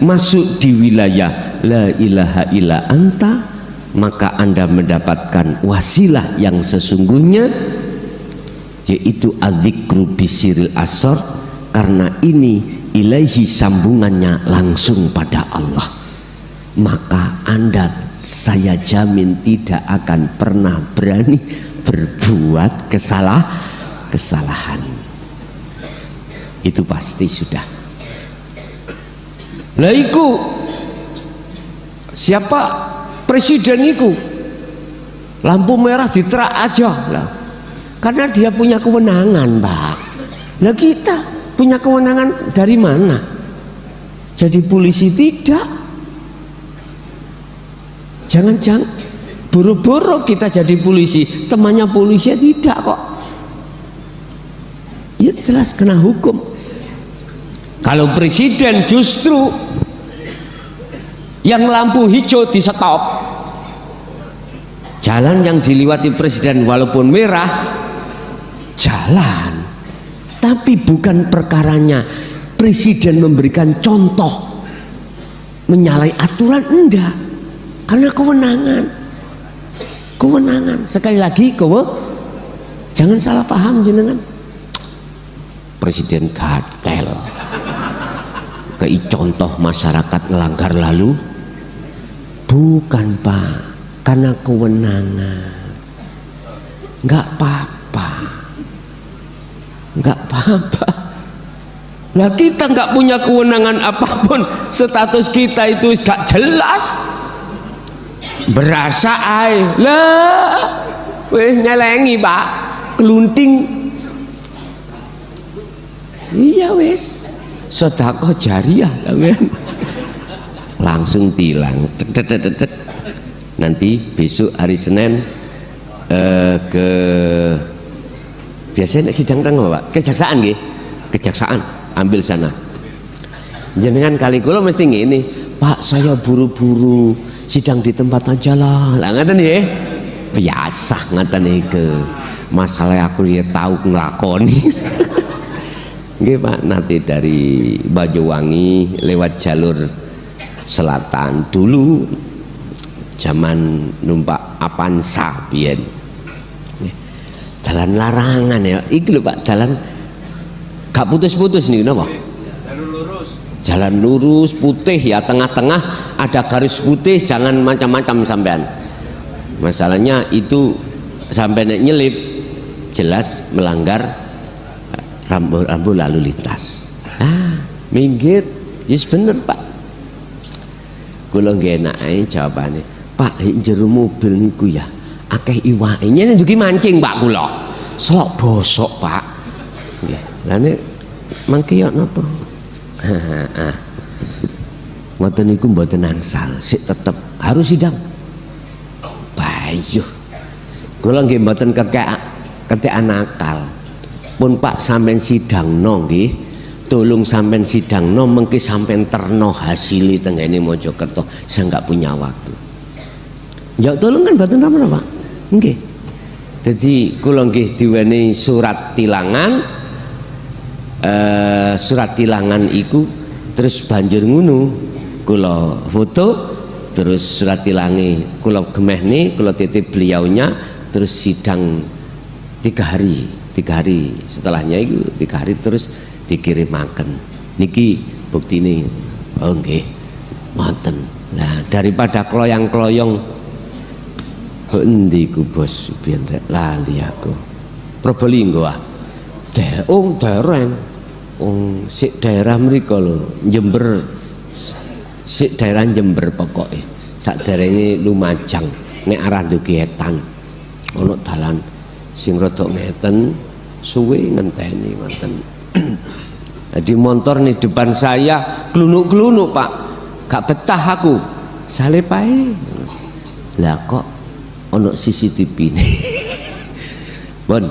masuk di wilayah la ilaha illa anta, maka Anda mendapatkan wasilah yang sesungguhnya, yaitu adzikru bisiril asar. Karena ini ilaihi, sambungannya langsung pada Allah, maka Anda, saya jamin, tidak akan pernah berani berbuat kesalahan. itu pasti sudah. Lah iku siapa presiden iku lampu merah diterak aja lah, karena dia punya kewenangan, Pak. Nah kita punya kewenangan dari mana? Jadi polisi tidak. Jangan-jangan buru-buru kita jadi polisi, temannya polisi tidak kok. Ya jelas kena hukum. Kalau presiden justru yang lampu hijau di stop, jalan yang diliwati presiden walaupun merah jalan, tapi bukan perkaranya presiden memberikan contoh menyalahi aturan, enggak, karena kewenangan. Sekali lagi jangan salah paham jenengan, presiden gatel kei contoh masyarakat ngelanggar lalu, bukan Pak, karena kewenangan. Nggak apa-apa. Nah kita nggak punya kewenangan apapun, status kita itu gak jelas, berasa air lah, weh nyelengi Pak, kelunting. Iya wes, sedekah jariah langsung tilang. Nanti besok hari Senin ke biasanya sidang tengah Pak, kejaksaan nggih, kejaksaan ambil sana. Jenengan kali kula mesti ngene, Pak saya buru-buru sidang di tempat aja lah. Lah ngaten nggih. Biasa ngaten iki. Masalah aku ya tahu nglakoni. Nggih Pak, nanti dari Banyuwangi lewat jalur selatan dulu zaman numpak Avanza biyen. Jalan larangan ya, iki lho Pak, jalan gak putus-putus nih napa? Jalan lurus putih ya, tengah-tengah ada garis putih, jangan macam-macam sampean. Masalahnya itu sampai nyelip jelas melanggar rambu-rambu lalu lintas. Minggir, yes bener Pak. Kula nggih enak ae jawabane. Pak, jero mobil niku ya akeh iwake. Nyene njuki mancing Pak kula. Selok bosok Pak. Nggih. Lah nek mangke yo napa? Ngoten niku mboten angsal, sik tetep harus sidang. Bayuh. Kula nggih mboten ketekan nakal. Pun Pak sampean sidangno nggih, tolong sampean sidangno mengki sampean terno hasili tenggene Mojokerto. Saya nggak punya waktu. Ya tolong kan mboten napa Pak. Nggih. Jadi kula nggih diwenehi surat tilangan. Surat tilangan iku terus banjur ngono kula foto, terus surat tilange kula gemehne, kula titip beliaunya, terus sidang 3 hari setelahnya itu 3 hari terus dikirimaken niki buktine. Oh nggih ngoten. Nah daripada kloyang-kloyong endi ku bos biyen rek lali aku Probolinggo daerah sik daerah mriko lho Jember, sik daerah Jember pokoke sakderenge Lumajang nek arah Ndugetan ana dalan sing rada ngeten suwe ngenteni ngoten. Jadi motor nih depan saya glunuk-glunuk Pak, gak betah aku salip ae. Lah kok ono CCTV nih bon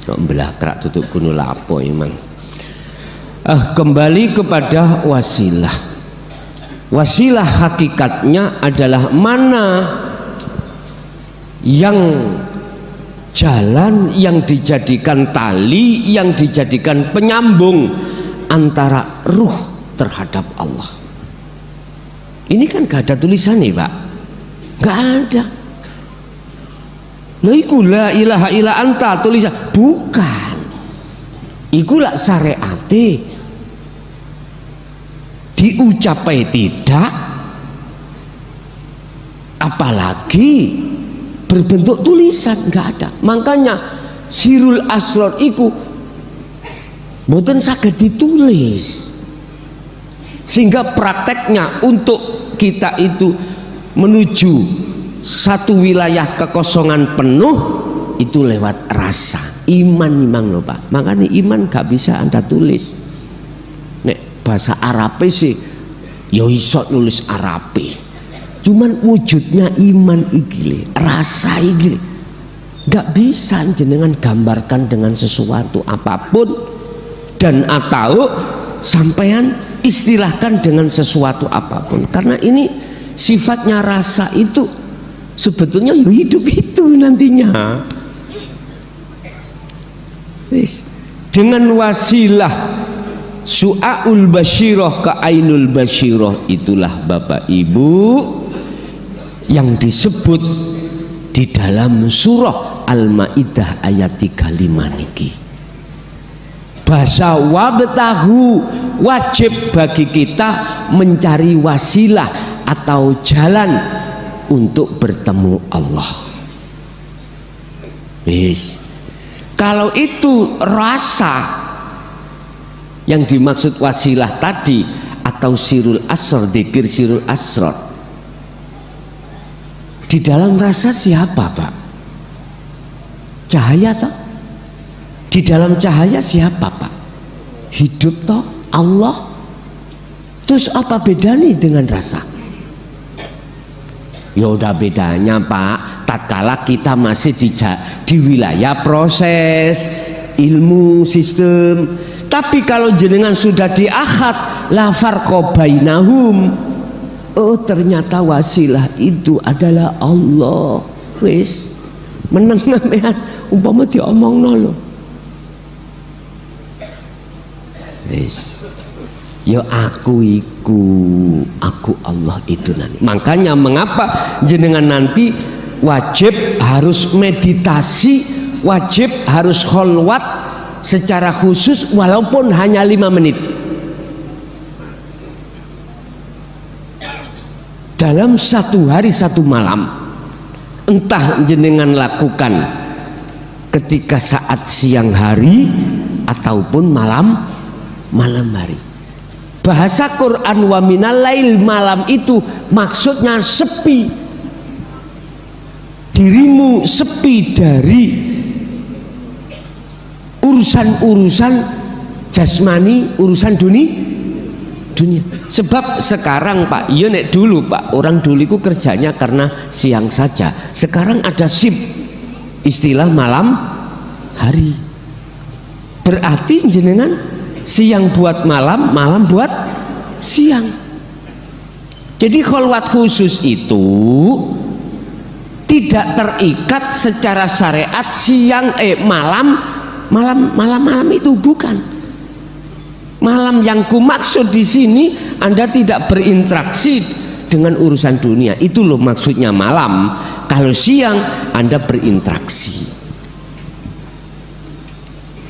kok belakrak tutup kuno lapo emang. Kembali kepada wasilah. Wasilah hakikatnya adalah mana yang jalan yang dijadikan tali, yang dijadikan penyambung antara ruh terhadap Allah. Ini kan gak ada tulisannya Pak, gak ada. Nah iku la ilaha illa anta tulisan, bukan. Iku lak syariate diucapai tidak, apalagi berbentuk tulisan, nggak ada. Makanya Sirul Asrar itu mboten saged ditulis. Sehingga prakteknya untuk kita itu menuju satu wilayah kekosongan penuh itu lewat rasa. Iman memang loh Pak. Makanya iman gak bisa Anda tulis. Nek bahasa Arabe sih ya iso nulis Arabe. Cuman wujudnya iman iki, rasa iki gak bisa jenengan gambarkan dengan sesuatu apapun, dan atau sampean istilahkan dengan sesuatu apapun, karena ini sifatnya rasa itu sebetulnya hidup itu nantinya. Dengan wasilah su'aul basyirah ke ainul basyirah, itulah Bapak Ibu yang disebut di dalam surah Al-Maidah ayat 35 niki. Bahasa wabtahu, wajib bagi kita mencari wasilah atau jalan untuk bertemu Allah. Kalau itu rasa yang dimaksud wasilah tadi, atau sirul asrar, dzikir sirul asrar, di dalam rasa siapa Pak? Cahaya toh? Di dalam cahaya siapa Pak? Hidup toh? Allah. Terus apa bedanya dengan rasa? Ya udah bedanya Pak, tatkala kita masih di wilayah proses ilmu sistem. Tapi kalau jenengan sudah di akhad, la farqa bainahum, oh ternyata wasilah itu adalah Allah. Wis meneng sampean umpama diomongno lho. Wis ya aku iku, aku Allah itu nanti. Makanya mengapa jenengan nanti wajib harus meditasi, wajib harus kholwat secara khusus walaupun hanya 5 menit dalam satu hari satu malam. Entah jenengan lakukan ketika saat siang hari ataupun malam hari. Bahasa Quran wa minal lail, malam itu maksudnya sepi. Dirimu sepi dari urusan-urusan jasmani, urusan dunia. Sebab sekarang Pak, ya nek dulu Pak, orang dulu itu kerjanya karena siang saja. Sekarang ada shift, istilah malam hari. Berarti jenengan siang buat malam, malam buat siang. Jadi kholwat khusus itu tidak terikat secara syariat siang malam itu bukan. Malam yang kumaksud di sini Anda tidak berinteraksi dengan urusan dunia. Itu loh maksudnya malam. Kalau siang Anda berinteraksi.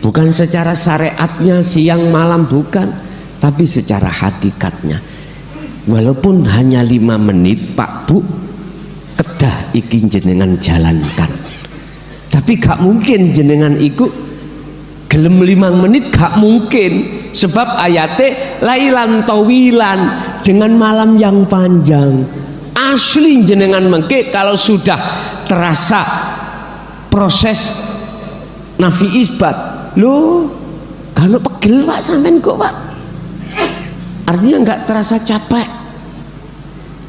Bukan secara syariatnya siang malam, bukan, tapi secara hakikatnya. Walaupun hanya 5 menit Pak Bu, kedah iki jenengan jalankan. Tapi gak mungkin jenengan iku gelem 5 menit, gak mungkin. Sebab ayatnya lailan tawilan, dengan malam yang panjang. Asli jenengan mengke kalau sudah terasa proses nafi isbat. Loh, kalau pegel Pak sampean kok Pak? Artinya nggak terasa capek.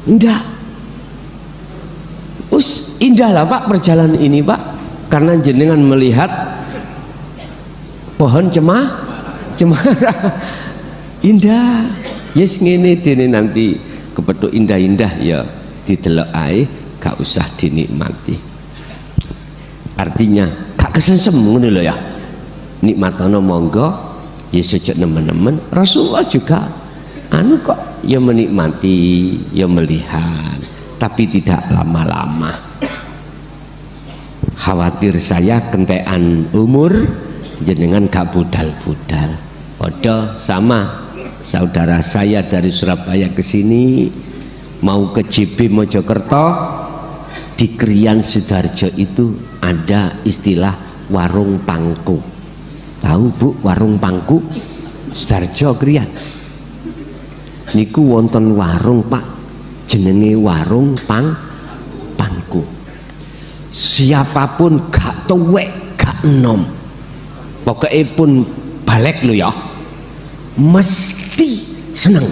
Enggak. Indah lah Pak perjalanan ini Pak, karena jenengan melihat pohon cemara. Indah. Yes ngene dene nanti kepethuk indah-indah ya didelok ae, gak usah dinikmati. Artinya gak kesensem ngono lho ya. Nikmatono monggo, ya sejak nemen-nemen. Rasulullah juga kok ya menikmati, ya melihat, tapi tidak lama-lama. Khawatir saya kentean umur, jenengan gak budal-budal. Odo sama saudara saya dari Surabaya ke sini mau ke JB Mojokerto, di Krian Sidoarjo itu ada istilah warung pangku. Tahu Bu warung Pangku Sidoarjo kriyan. Niku wonten warung Pak, jenenge warung Pangku. Siapapun gak tuwek gak enom, pokoknya pun balik lo ya, mesti seneng.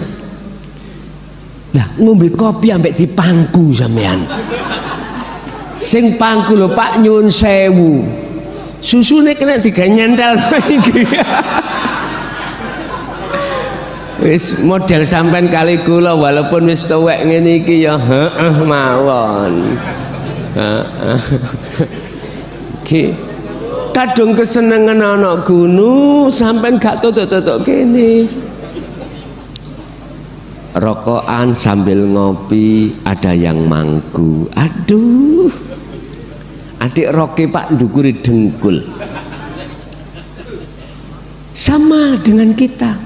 Lah ngombe kopi ambek di Pangku sampean. Sing Pangku lho Pak nyuwun sewu. Susune kena digawe nyentel iki. Wis model sampean kali kula walaupun wis tuwek ngene iki ya heeh mawon. Heeh. Ki kadung kesenengan anak gunung sampean gak tutuk-tutuk kene. Rokokan sambil ngopi, ada yang mangku. Aduh. Adik roke Pak ndukuri dengkul. Sama dengan kita.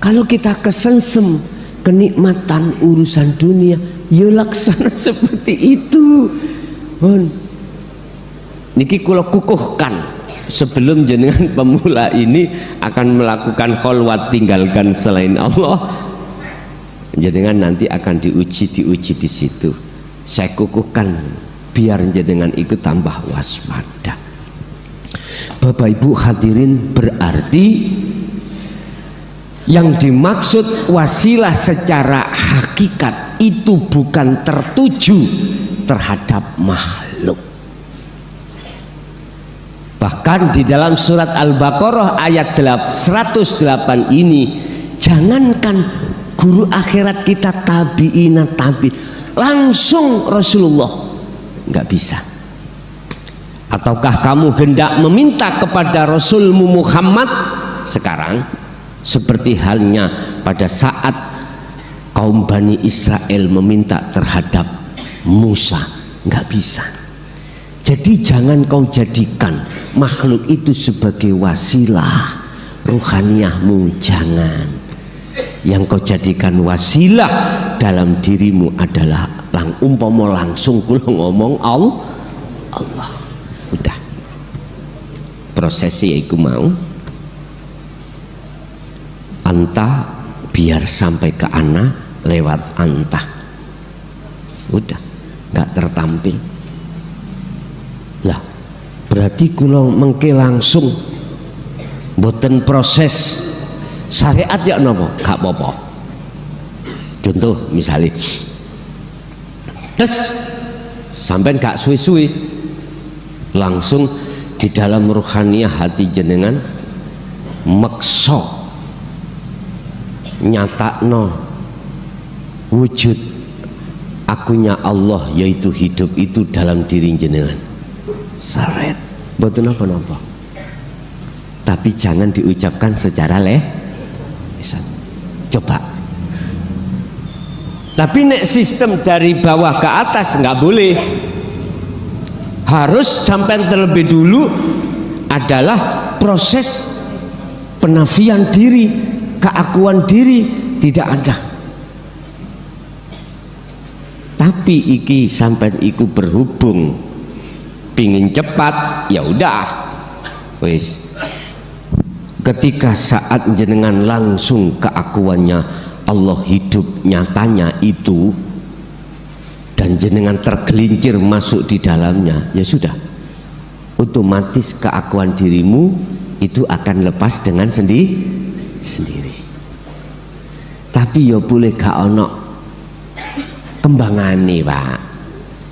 Kalau kita kesengsem kenikmatan urusan dunia, ya laksana seperti itu. Niki kula kukuhkan sebelum jenengan pemula ini akan melakukan kholwat tinggalkan selain Allah. Jenengan nanti akan diuji di situ. Saya kukuhkan biar jenengan ikut tambah waspada. Bapak Ibu hadirin, berarti yang dimaksud wasilah secara hakikat itu bukan tertuju terhadap makhluk. Bahkan di dalam surat Al-Baqarah ayat 108 ini, jangankan guru akhirat kita tabi'ina langsung Rasulullah nggak bisa. Ataukah kamu hendak meminta kepada Rasulmu Muhammad sekarang seperti halnya pada saat kaum Bani Israel meminta terhadap Musa? Nggak bisa. Jadi jangan kau jadikan makhluk itu sebagai wasilah ruhaniyahmu, jangan. Yang kau jadikan wasilah dalam dirimu adalah umpama langsung kula ngomong Allah. Udah prosesi iku mau anta biar sampai ke ana lewat anta, udah nggak tertampil lah. Berarti kula mengke langsung boten proses syariat ya nopo gak apa-apa. Contoh misalnya sampai gak suwi-suwi langsung di dalam ruhaniyah hati jenengan makso nyatakno wujud akunya Allah, yaitu hidup itu dalam diri jenengan. Saret boten apa-apa, tapi jangan diucapkan secara lisan. Coba. Tapi nek sistem dari bawah ke atas nggak boleh. Harus sampai terlebih dulu adalah proses penafian diri, keakuan diri tidak ada. Tapi iki sampai iku berhubung pingin cepat, ya udah, wis. Ketika saat jenengan langsung keakuannya Allah hidup nyatanya itu, dan jenengan tergelincir masuk di dalamnya, ya sudah, otomatis keakuan dirimu itu akan lepas dengan sendiri. Tapi ya boleh gak ono kembangane Pak,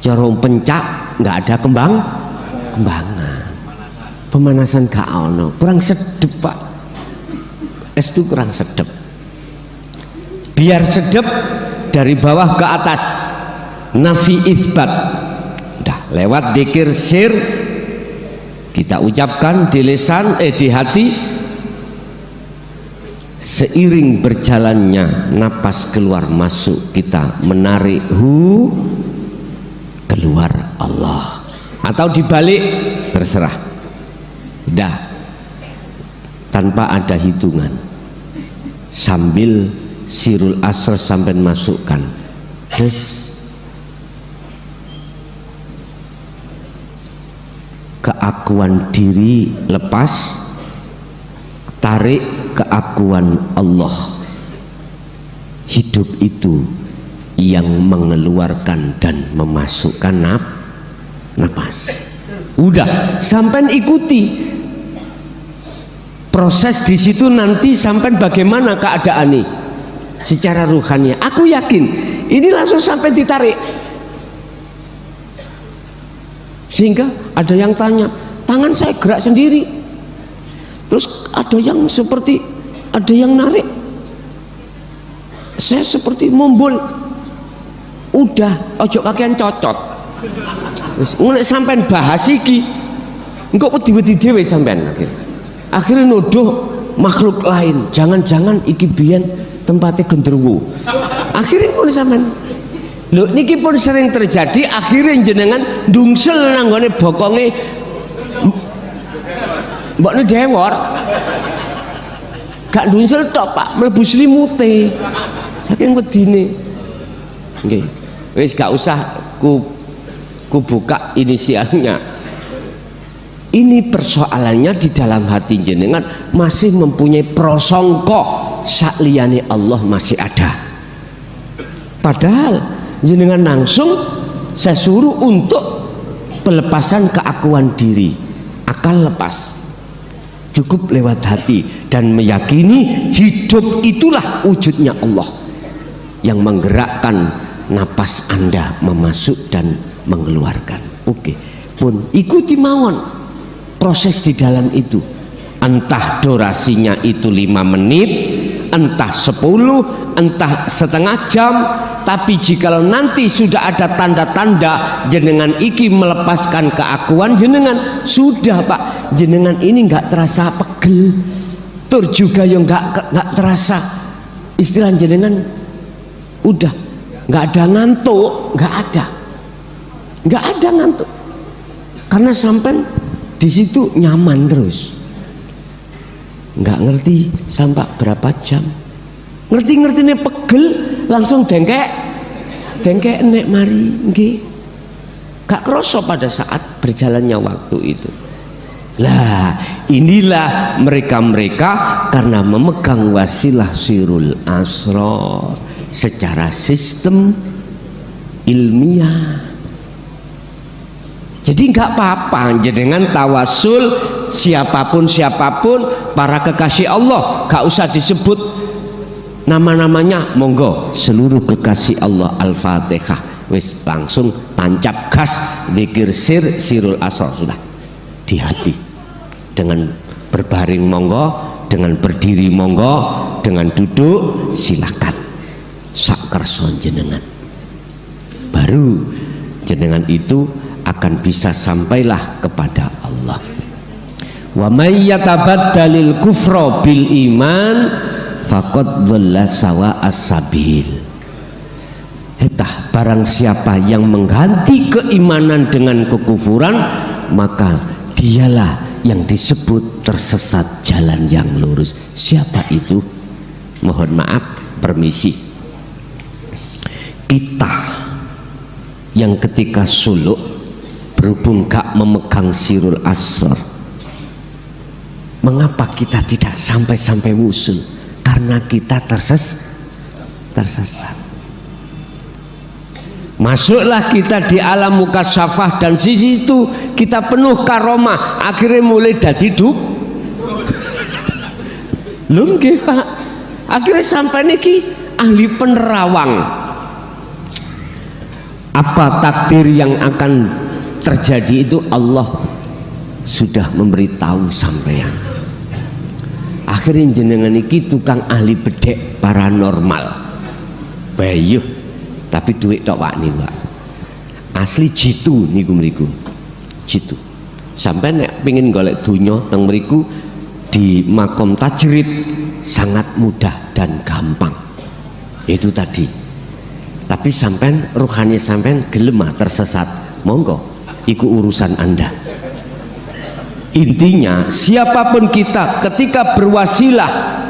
corong pencak nggak ada kembangan, pemanasan gak ono, kurang sedep Pak, es itu kurang sedep. Biar sedep dari bawah ke atas, nafi isbat, udah lewat dzikir sir kita ucapkan di lisan di hati. Seiring berjalannya napas keluar masuk, kita menarik keluar Allah, atau dibalik terserah, udah tanpa ada hitungan, sambil sirul asr sampai masukkan keakuan diri lepas tarik keakuan Allah. Hidup itu yang mengeluarkan dan memasukkan napas. Udah, sampai ikuti proses di situ, nanti sampai bagaimana keadaan ini secara ruhani. Aku yakin ini langsung sampai ditarik. Sehingga ada yang tanya, tangan saya gerak sendiri. Terus ada yang seperti, ada yang narik, saya seperti mumbul. Udah, ojo kakean cocot. Wis ngene sampean bahas iki. Engko wedi-wedi dhewe sampean akhirnya nuduh makhluk lain. Jangan-jangan iki biyen tempatnya genderuwo. Akhirnya pun sampean. Lho niki pun sering terjadi, akhirnya jenengan ndungsel nang nggone bokonge mbokne dewor. Gak ndungsel tok, Pak, mlebu slimute. Saking wedine. Nggih. Wis gak usah ku buka inisialnya. Ini persoalannya di dalam hati jenengan masih mempunyai prasangka sakliyane Allah masih ada. Padahal jenengan langsung saya suruh untuk pelepasan keakuan diri, akal lepas, cukup lewat hati dan meyakini hidup itulah wujudnya Allah yang menggerakkan napas Anda memasuk dan mengeluarkan. Oke, pun ikuti mawon proses di dalam itu. Entah durasinya itu 5 menit, entah 10, entah setengah jam. Tapi jikalau nanti sudah ada tanda-tanda jenengan iki melepaskan keakuan jenengan, sudah Pak, jenengan ini nggak terasa pegel, tur juga yang nggak terasa istilah jenengan udah nggak ada ngantuk, nggak ada ngantuk, karena sampai di situ nyaman terus, nggak ngerti sampai berapa jam, ngerti nih pegel langsung dengkek nek mari nggih, gak kroso pada saat berjalannya waktu itu. Lah inilah mereka karena memegang wasilah sirul asrar secara sistem ilmiah. Jadi nggak apa-apa jenengan tawasul siapapun para kekasih Allah, gak usah disebut nama-namanya, monggo seluruh kekasih Allah Al-Fatihah, wis langsung tancap gas zikir sirul asrar, sudah di hati. Dengan berbaring monggo, dengan berdiri monggo, dengan duduk silakan, sak kerso jenengan. Baru jenengan itu akan bisa sampailah kepada Allah. Wa may yatabaddalil kufra bil iman faqad dhalla sawa as-sabil. Hetah barang siapa yang mengganti keimanan dengan kekufuran, maka dialah yang disebut tersesat jalan yang lurus. Siapa itu? Mohon maaf, permisi. Kita yang ketika suluk berhubung gak memegang sirul asrar, mengapa kita tidak sampai wusul? Karena kita tersesat. Masuklah kita di alam mukasyafah dan di situ kita penuh karomah, akhirnya mulai dadi lho nggih Pak, akhirnya sampai niki ahli penerawang. Apa takdir yang akan terjadi itu Allah sudah memberitahu sampeyan. Akhirnya jenengan iki tukang ahli bedek paranormal, bayuh tapi duit tok Pak niku Pak. Asli jitu niku mriku. Jitu. Sampai nek pengin golek donya teng mriku di makom tajrid sangat mudah dan gampang. Itu tadi. Tapi sampean ruhani sampean gelem tersesat, monggo iku urusan Anda. Intinya siapapun kita ketika berwasilah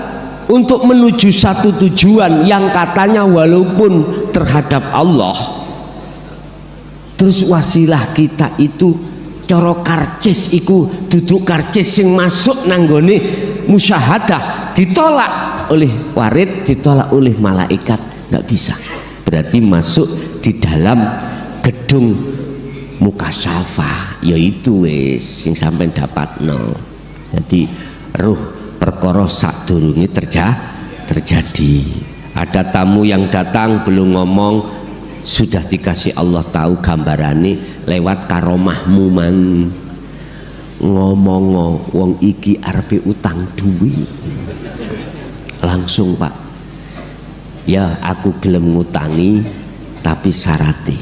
untuk menuju satu tujuan yang katanya walaupun terhadap Allah, terus wasilah kita itu coro karcis iku duduk karcis yang masuk nanggone musyahadah, ditolak oleh warid, ditolak oleh malaikat, nggak bisa. Berarti masuk di dalam gedung mukasyafah, yaitu wis sing sampean dapatno. Jadi ruh perkara sadurunge terjadi. Ada tamu yang datang belum ngomong, sudah dikasih Allah tahu gambarane lewat karomahmu man. Ngomong wong iki arepe utang duit. Langsung Pak, ya aku gelem ngutangi tapi syaratnya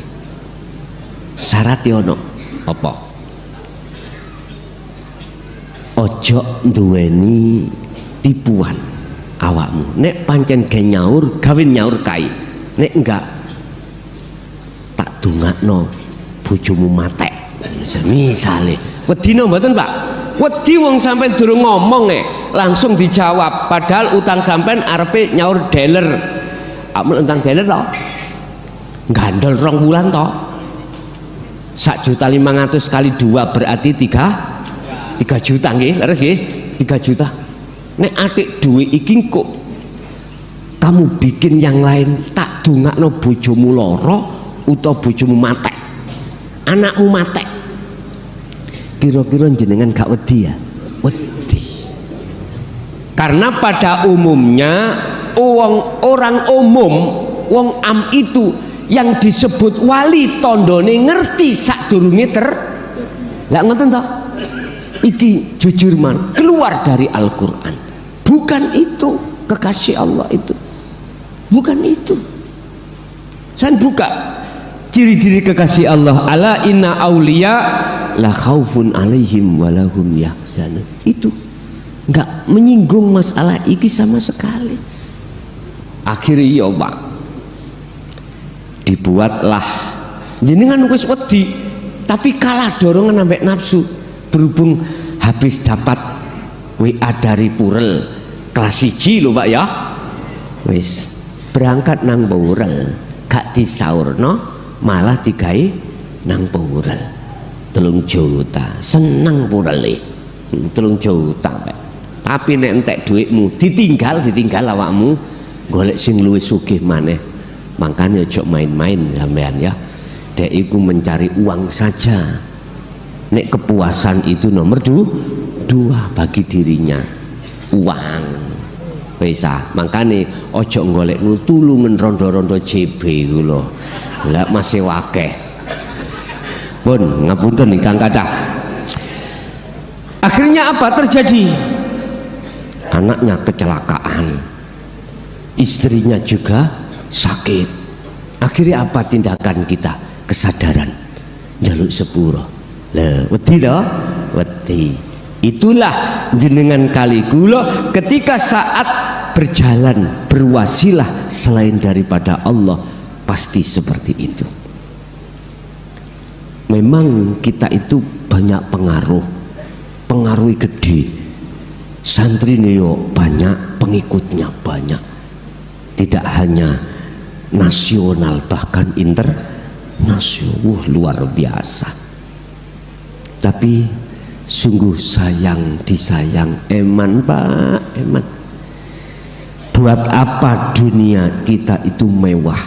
ono apa? Ojo duweni tipuan awakmu. Nek pancen ge nyaur, gawe nyaur kae. Nek enggak, tak dongakno bojomu matek. Misale, wedine mboten Pak? Wedi wong sampean durung ngomong langsung dijawab, padahal utang sampean arepe nyaur dealer. Amul utang dealer to? Gandol 2 bulan to? 1.500.000 kali 2 berarti 3 juta nggih, leres nggih? 3 juta. Nek atik duit iki kok kamu bikin yang lain, tak dongakno bojomu lara utawa bojomu matek, anakmu matek, kira-kira jenengan gak wedi ya? Wedi. Karena pada umumnya orang umum, wong am itu yang disebut wali tondone ngerti sadurunge lah ngoten toh. Iki jujur man keluar dari Al-Qur'an. Bukan itu kekasih Allah itu. Bukan itu. Saya buka ciri-ciri kekasih Allah. Ala inna auliya la khaufun alaihim walahum yahzanun. Itu enggak menyinggung masalah iki sama sekali. Akhirnya ya Pak, dibuatlah jenengan wis wedi tapi kalah dorongan sampai nafsu. Berhubung habis dapat WA dari Purel kelas 1 lho Pak ya, wis berangkat nang Purel, gak disaurno malah digawe nang Purel 3 juta. Seneng Purel 3 juta Pak. Tapi nek entek duitmu ditinggal awakmu golek sing luwih sugih maneh. Makanya ojo main-main sampean ya. Dek iku mencari uang saja. Nek kepuasan itu nomor 2 bagi dirinya, uang. Bisa. Makanya ojo golek tulungan rondo-rondo JB iku lho. Lah masih wakeh. Pun ngapunten ingkang kathah. Akhirnya apa terjadi? Anaknya kecelakaan, istrinya juga sakit. Akhirnya apa tindakan kita? Kesadaran, jaluk sepuro. Lah wedi to? Wedi. Itulah jenengan kali kula ketika saat berjalan berwasilah selain daripada Allah, pasti seperti itu. Memang kita itu banyak pengaruh gede. Santri neo banyak, pengikutnya banyak. Tidak hanya nasional, bahkan internasional. Luar biasa. Tapi sungguh sayang disayang, eman Pak, eman. Buat apa dunia kita itu mewah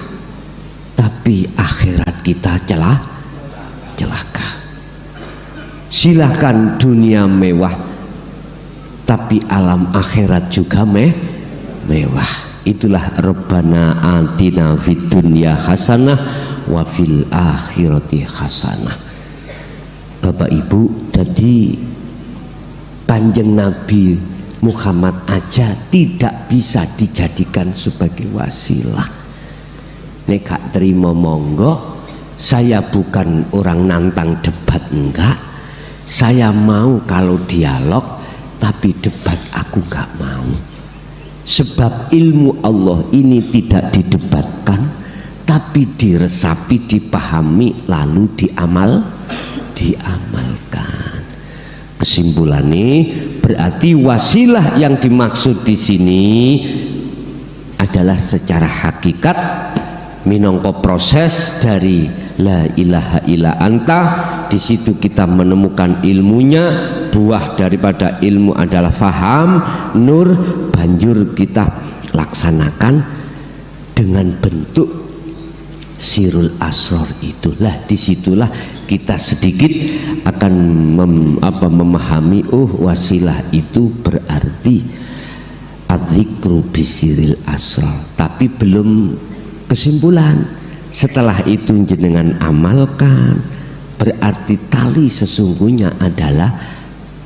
tapi akhirat kita celaka. Silahkan dunia mewah tapi alam akhirat juga mewah. Itulah Rabbana atina fid dunya hasanah wa fil akhirati hasanah. Bapak Ibu, jadi Kanjeng Nabi Muhammad aja tidak bisa dijadikan sebagai wasilah. Nek gak terima monggo, saya bukan orang nantang debat, enggak. Saya mau kalau dialog, tapi debat aku gak mau. Sebab ilmu Allah ini tidak didebatkan, tapi diresapi, dipahami, lalu diamalkan. Kesimpulannya berarti wasilah yang dimaksud di sini adalah secara hakikat minangka proses dari la ilaha illa anta di situ kita menemukan ilmunya. Buah daripada ilmu adalah faham, nur, banjur kita laksanakan dengan bentuk sirul asror itulah. Disitulah kita sedikit akan memahami, oh wasilah itu berarti adzikru bisiril asror, tapi belum kesimpulan. Setelah itu jenengan amalkan, berarti tali sesungguhnya adalah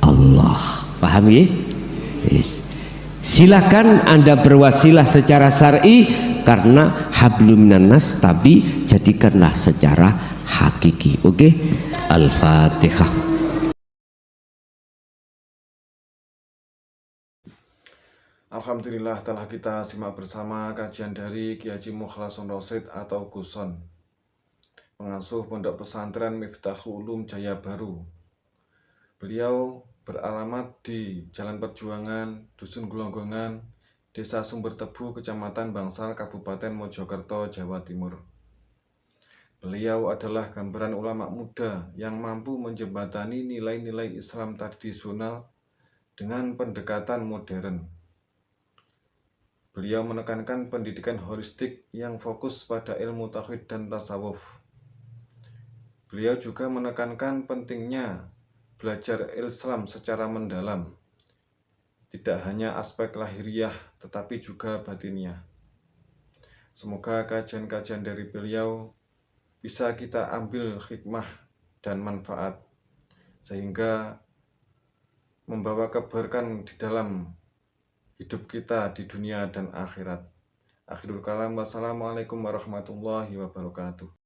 Allah. Paham ya? Yes. Silakan Anda berwasilah secara syar'i karena hablum minan nas, tapi jadikanlah secara hakiki. Oke? Al-Fatihah. Alhamdulillah, telah kita simak bersama kajian dari Kiai Haji Mukhlason Rosyid atau Guson, pengasuh Pondok Pesantren Miftahul Ulum Jaya Baru. Beliau beralamat di Jalan Perjuangan, Dusun Gelonggongan, Desa Sumbertebu, Kecamatan Bangsal, Kabupaten Mojokerto, Jawa Timur. Beliau adalah gambaran ulama muda yang mampu menjembatani nilai-nilai Islam tradisional dengan pendekatan modern. Beliau menekankan pendidikan holistik yang fokus pada ilmu tauhid dan tasawuf. Beliau juga menekankan pentingnya belajar Islam secara mendalam, tidak hanya aspek lahiriah tetapi juga batiniah. Semoga kajian-kajian dari beliau bisa kita ambil hikmah dan manfaat, sehingga membawa keberkahan di dalam hidup kita di dunia dan akhirat. Akhirul kalam, wassalamualaikum warahmatullahi wabarakatuh.